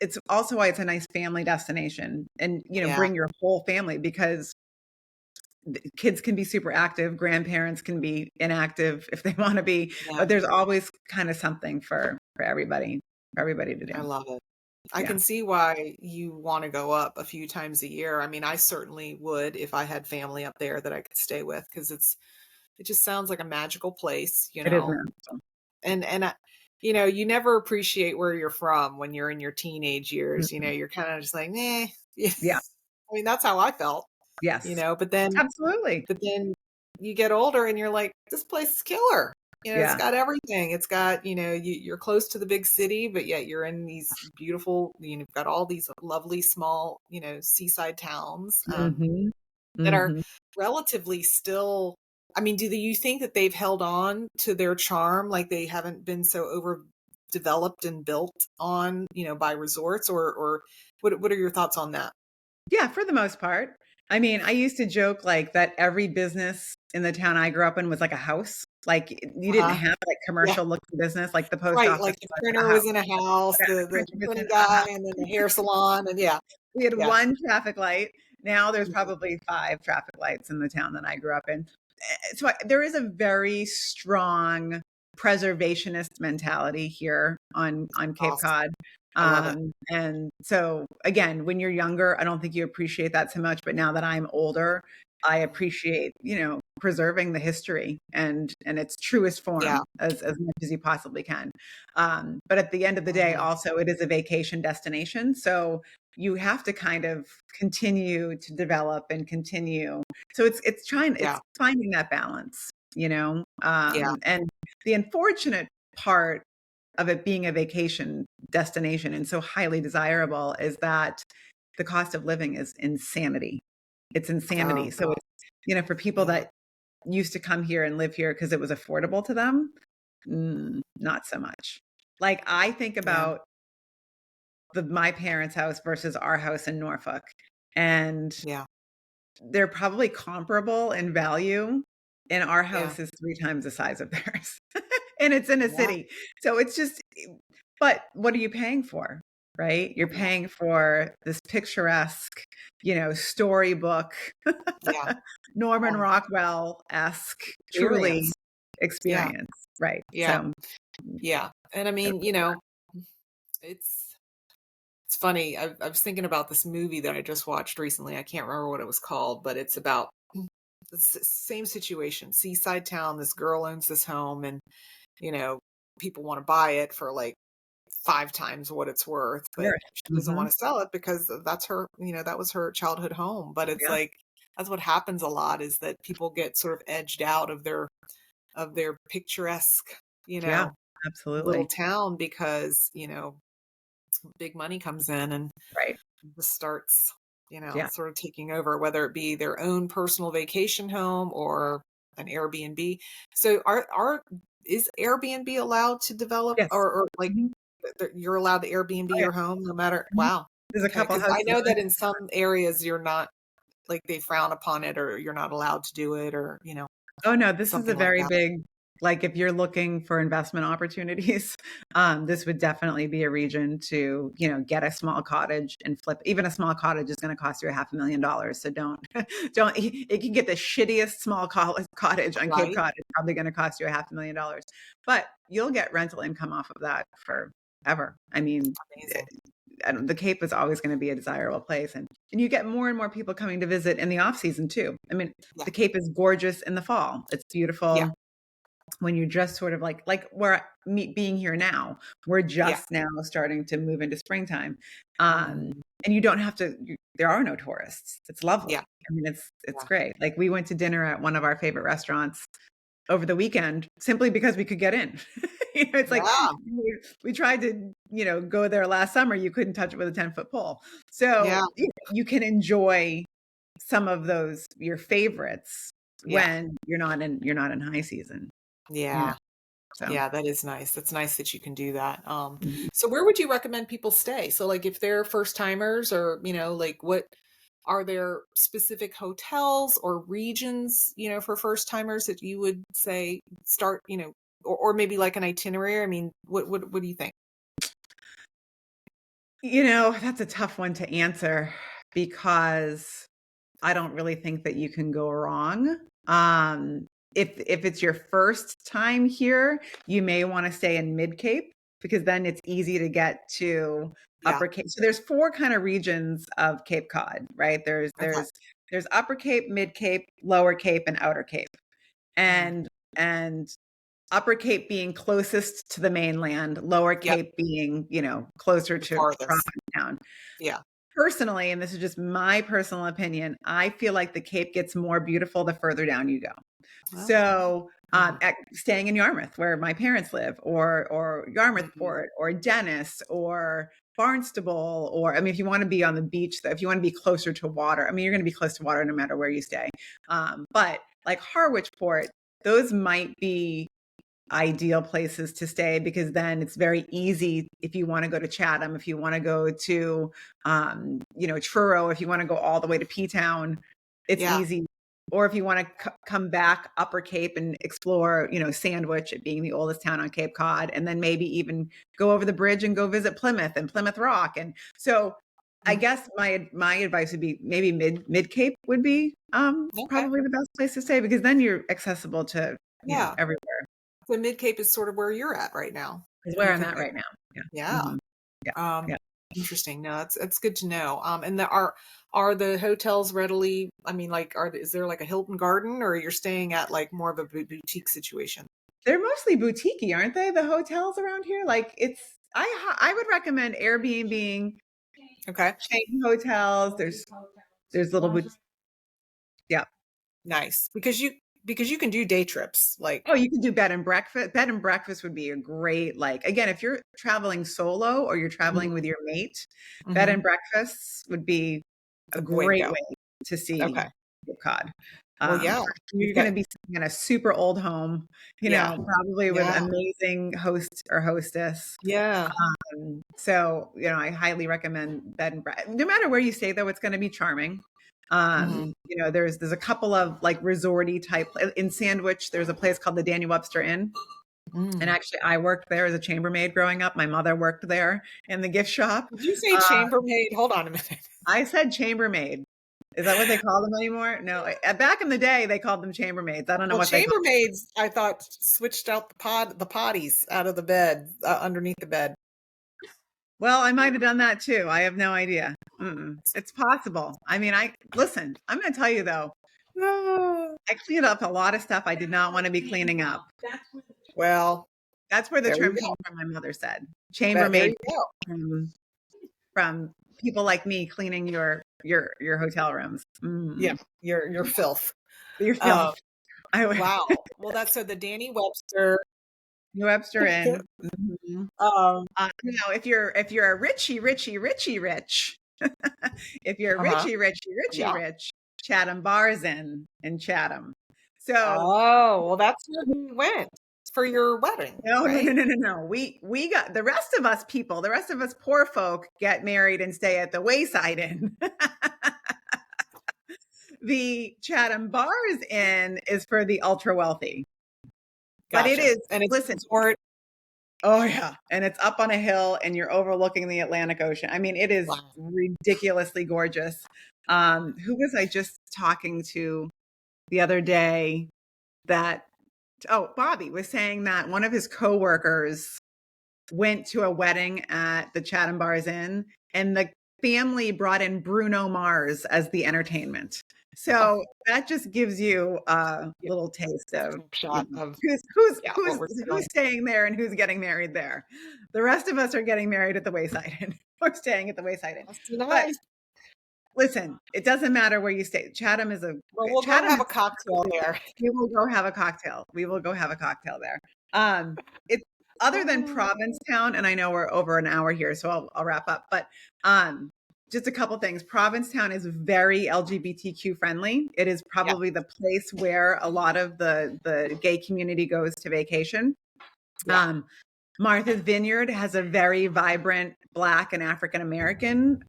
it's also why it's a nice family destination and, yeah, bring your whole family because kids can be super active, grandparents can be inactive if they want to be, yeah. but there's always kind of something for everybody to I do. love it. I Yeah. can see why you want to go up a few times a year. I mean, I certainly would if I had family up there that I could stay with because it just sounds like a magical place, It is magical. And you never appreciate where you're from when you're in your teenage years. Mhm. You're kind of just like, nah. I Yeah. mean, that's how I felt, Yes. but then Absolutely. you get older and you're like, this place is killer. It's Yeah. got everything. It's got, you're close to the big city, but yet you're in these beautiful, you've got all these lovely small, seaside towns, Mhm. that are Mhm. relatively still. I mean, do you think that they've held on to their charm, like they haven't been so overdeveloped and built on, by resorts, or what are your thoughts on that? Yeah, for the most part. I mean, I used to joke like that every business in the town I grew up in was like a house. Like you didn't Uh-huh. have like Yeah. commercial looking business, like the post Right, office like the was a printer house. was in a house, Yeah, the printing business, printing a guy, house. and then the hair salon, and yeah, We had yeah. one traffic light. Now there's Mhm. probably 5 traffic lights in the town that I grew up in. So there is a very strong preservationist mentality here on Cape Awesome. Cod. I love it. And so again, when you're younger, I don't think you appreciate that so much, but now that I'm older, I Mhm. appreciate, preserving the history and its truest Yeah. form as much as you possibly can. But at the end of the day, Mhm. also it is a vacation destination. So you have to kind of continue to develop and continue. So it's Yeah. finding that balance, Yeah. and the unfortunate part of it being a vacation destination and so highly desirable is that the cost of living is insanity. It's Oh insanity. So god. it's, for people Yeah. that used to come here and live here because it was affordable to them, not so much. Like I think Yeah. about my parents' house versus our house in Norfolk, and Yeah. they're probably comparable in value, and our Yeah. house is 3 times the size of theirs, and it's in a Yeah. city. So it's just but what are you paying for, right? You're Yeah. paying for this picturesque, storybook, Yeah. Norman Oh, Rockwell-esque, truly experience. Yeah. experience, right? Yeah. So, Yeah. And I mean, it's it's funny. I was thinking about this movie that I just watched recently. I can't remember what it was called, but it's about the same situation. Seaside town. This girl owns this home, and you know, people want to buy it for like 5 times what it's worth, but sure. she doesn't Mhm. want to sell it because that's her. That was her childhood home. But it's Yeah. like that's what happens a lot is that people get sort of edged out of their picturesque, you Yeah, know, little absolutely. town because, big money comes in and Right. just starts, Yeah. sort of taking over, whether it be their own personal vacation home or an Airbnb. So is Airbnb allowed to develop Yes. or like Mhm. you're allowed to Airbnb Oh, yeah. your home no matter Mhm. wow. There's a Okay, couple because I houses know on that in some areas you're not like they frown upon it or you're not allowed to do it or, Oh, no, this is a something like very that. big like, if you're looking for investment opportunities, this would definitely be a region to, get a small cottage and flip. Even a small cottage is gonna cost you a $500,000, so don't don't it can get the shittiest small cottage on Cape Right? Cod, it's probably gonna cost you a $500,000, but you'll get rental income off of that forever. I mean, Amazing. the Cape is always going to be a desirable place, and you get more and more people coming to visit in the off season too. I mean, Yeah. the Cape is gorgeous in the fall. It's Yeah. beautiful when you're just sort of like where me being here now. We're Yeah. just now starting to move into springtime, Mhm. and you don't have to. There are no tourists. It's lovely. Yeah. I mean, it's Yeah. great. Like we went to dinner at one of our favorite restaurants over the weekend simply because we could get in. It's like Yeah. we tried to, go there last summer. You couldn't touch it with a 10-foot pole. So Yeah. you can enjoy some of those your favorites Yeah. when you're not in high season. You know. Yeah. So Yeah, that is nice. That's nice that you can do that. mhm. So where would you recommend people stay? So like if they're first timers or, like what are there specific hotels or regions, for first timers that you would say start, or maybe like an itinerary? I mean, what do you think? That's a tough one to answer because I don't really think that you can go wrong. If it's your first time here, you may want to stay in Mid Cape because then it's easy to get to Yeah. Upper Cape. So there's 4 kind of regions of Cape Cod, right? There's Okay. there's there's Upper Cape, Mid Cape, Lower Cape, and Outer Cape. Mhm. And Upper Cape being closest to the mainland, Lower Yep. Cape being, closer The to farthest. Provincetown. Yeah. Personally, and this is just my personal opinion, I feel like the Cape gets more beautiful the further down you go. Well, So, Mhm. staying in Yarmouth, where my parents live, or Yarmouth Mhm. Port, or Dennis, or Barnstable, or I mean, if you want to be on the beach, though, if you want to be closer to water, I mean, you're going to be close to water no matter where you stay. But like Harwich Port, those might be ideal places to stay because then it's very easy if you want to go to Chatham, if you want to go to, Truro, if you want to go all the way to P Town, it's Yeah. easy. Or if you want to come back Upper Cape and explore, Sandwich, it being the oldest town on Cape Cod, and then maybe even go over the bridge and go visit Plymouth and Plymouth Rock. And so I Mhm. guess my advice would be maybe mid Cape would be Okay. probably the best place to stay because then you're accessible to, Yeah. everywhere. So Mid Cape is sort of where you're at right now. Is where You I'm think at that right now. Yeah. yeah. Mhm. Yeah. Um, Yeah. Interesting. No, that's good to know. And are the hotels readily, I mean, like, is there like a Hilton Garden, or you're staying at like more of a boutique situation? They're mostly boutique-y, aren't they? The hotels around here? Like I would recommend Airbnb, Okay. chain hotels. There's little yeah. Nice. Because you can do day trips. Like, Oh, you can do bed and breakfast. Bed and breakfast would be a great, like, again, if you're traveling solo or you're traveling mhm, with your mate, bed mhm. and breakfasts would be a The way to great go. way to see Okay. Cape Cod. Well, yeah. You've You're going got to be staying in a super old home, yeah. probably with Yeah. amazing host or hostess. Yeah. So, I highly recommend bed and breakfast. No matter where you stay, though, it's going to be charming. Mhm. There's a couple of like resorty type in Sandwich. There's a place called the Daniel Webster Inn. And Mm. actually, I worked there as a chambermaid growing up. My mother worked there in the gift shop. Did you say Uh, chambermaid? Hold on a minute. I said chambermaid. Is that what they call them anymore? No, back in the day, they called them chambermaids. I don't know Well, what they call. chambermaids, I thought, switched out the potties out of the bed, underneath the bed. Well, I might have done that too. I have no idea. It's possible. I mean, listen. I'm going to tell you though. Ah, I cleaned up a lot of stuff I did not want to be cleaning up. well, That's where the there you term go. came from. My mother said There chambermaid you go. from, from people like me cleaning your hotel rooms. Yeah, your filth. Your Um, filth. I would wow. Well, that's so the Danny Webster. New Webster Inn. Mhm. um, If you're a richie rich, if you're uh-huh. richie Yeah. rich, Chatham Bars in Chatham. So Oh, well, that's where we went for your wedding, no, no, no, right? no, no, no. We got the rest of us people, the rest of us poor folk get married and stay at the Wayside Inn. The Chatham Bars Inn is for the ultra wealthy. But it Gotcha. is, And it's a listen, resort. oh yeah, and it's up on a hill and you're overlooking the Atlantic Ocean. I mean, it is Wow. ridiculously gorgeous. Who was I just talking to the other day that Bobby was saying that one of his coworkers went to a wedding at the Chatham Bars Inn, and the family brought in Bruno Mars as the entertainment. Oh, So that just gives you a yeah. little taste A of snapshot of yeah, what we're who's feeling. staying there and who's getting married there. The rest of us are getting married at the Wayside Inn. We're staying at the Wayside Inn. That's But nice. listen, it doesn't matter where you stay. Well, we'll go Chatham have is a cocktail there. we will go have a cocktail. We will go have a cocktail there. It's other than Oh, Provincetown, and I know we're over an hour here, so I'll wrap up. But um, just a couple things. Provincetown is very LGBTQ friendly. It is yeah, probably the place where a lot of the gay community goes to vacation. yeah. Um, Martha's Vineyard has a very vibrant Black and African American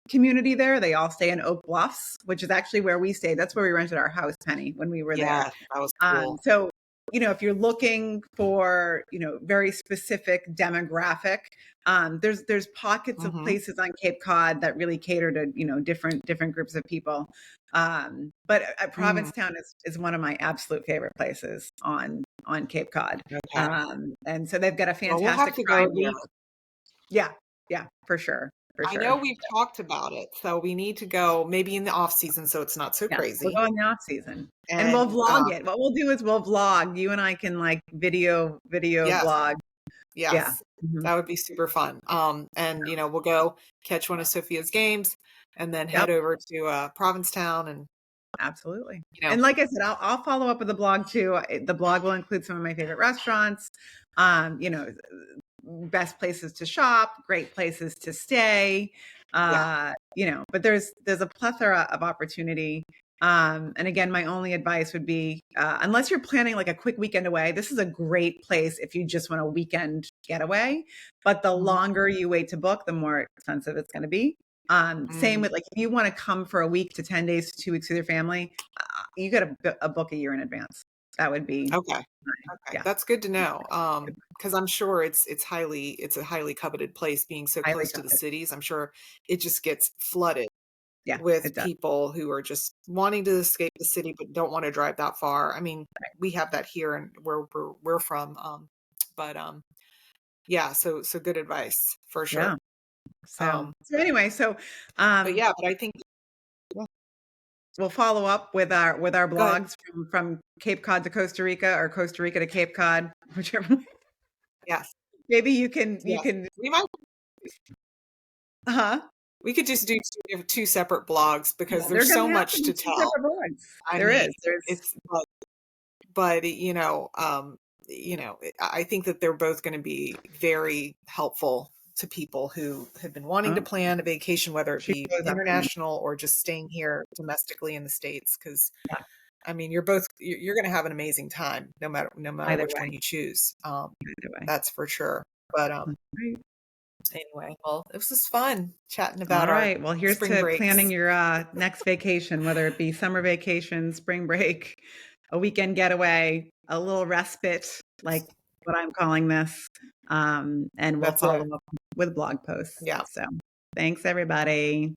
community there. They all stay in Oak Bluffs, which is actually where we stayed. That's where we rented our house, Penny, when we were there. Yeah, that was cool. So, if you're looking for, very specific demographic, there's pockets of Mhm, places on Cape Cod that really cater to, different groups of people. But mm, Provincetown is one of my absolute favorite places on Cape Cod. okay. And so they've got a Well, we'll have fantastic to go pride there. week. Yeah, yeah, for sure, for I know sure. we've talked about it, so we need to go maybe in the off season so it's not so Yeah, we'll crazy. go in the off season and we'll And, vlog it. What we'll do is we'll vlog. You and I can like video yes, vlog. Yeah. yes, Mhm. that would be super fun. And, we'll go catch one of Sophia's games and then Yep. head over to, Provincetown and Absolutely. you know? And like I said, I'll follow up with the blog too. The blog will include some of my favorite restaurants, you know, best places to shop, great places to stay, Yeah. you know, but there's a plethora of opportunity. And again, my only advice would be, unless you're planning like a quick weekend away, this is a great place if you just want a weekend getaway. But the Mhm. longer you wait to book, the more expensive it's going to be. Same Mm, with like if you want to come for a week to 10 days to 2 weeks with your family, you got to book a year in advance. That would be okay, fine. okay, Yeah, that's good to know, because 'cause I'm sure it's a highly coveted place being so highly close to the coveted. cities. I'm sure it just gets flooded Yeah, with it does. people who are just wanting to escape the city, but don't wanna drive that far. I mean, we have that here and where we're from, but, yeah, so good advice for Yeah. sure. So, Um, so anyway, so but um, yeah, but I think yeah, we'll follow up with our go ahead. blogs from Cape Cod to Costa Rica or Costa Rica to Cape Cod, whichever. Yes, Maybe you yes. can, We might huh? we could just do 2 separate blogs because Yeah, there's they're going so to have to much be to two tell. separate blogs. I There mean, is. There's, it's but, I think that they're both gonna be very helpful to people who have been wanting to oh, plan a vacation, whether it she be goes up for me. international or just staying here domestically in the States. Because Yeah, I mean, you're gonna have an amazing time no matter either which way, one you choose, either way. that's for sure. But, All right. anyway, well, this was fun chatting about All our right. Well, here's spring to planning breaks. your next vacation, whether it be summer vacation, spring break, a weekend getaway, a little respite, like what I'm calling this. And we'll That's it. follow up with blog posts. Yeah, So thanks, everybody.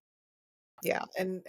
yeah, and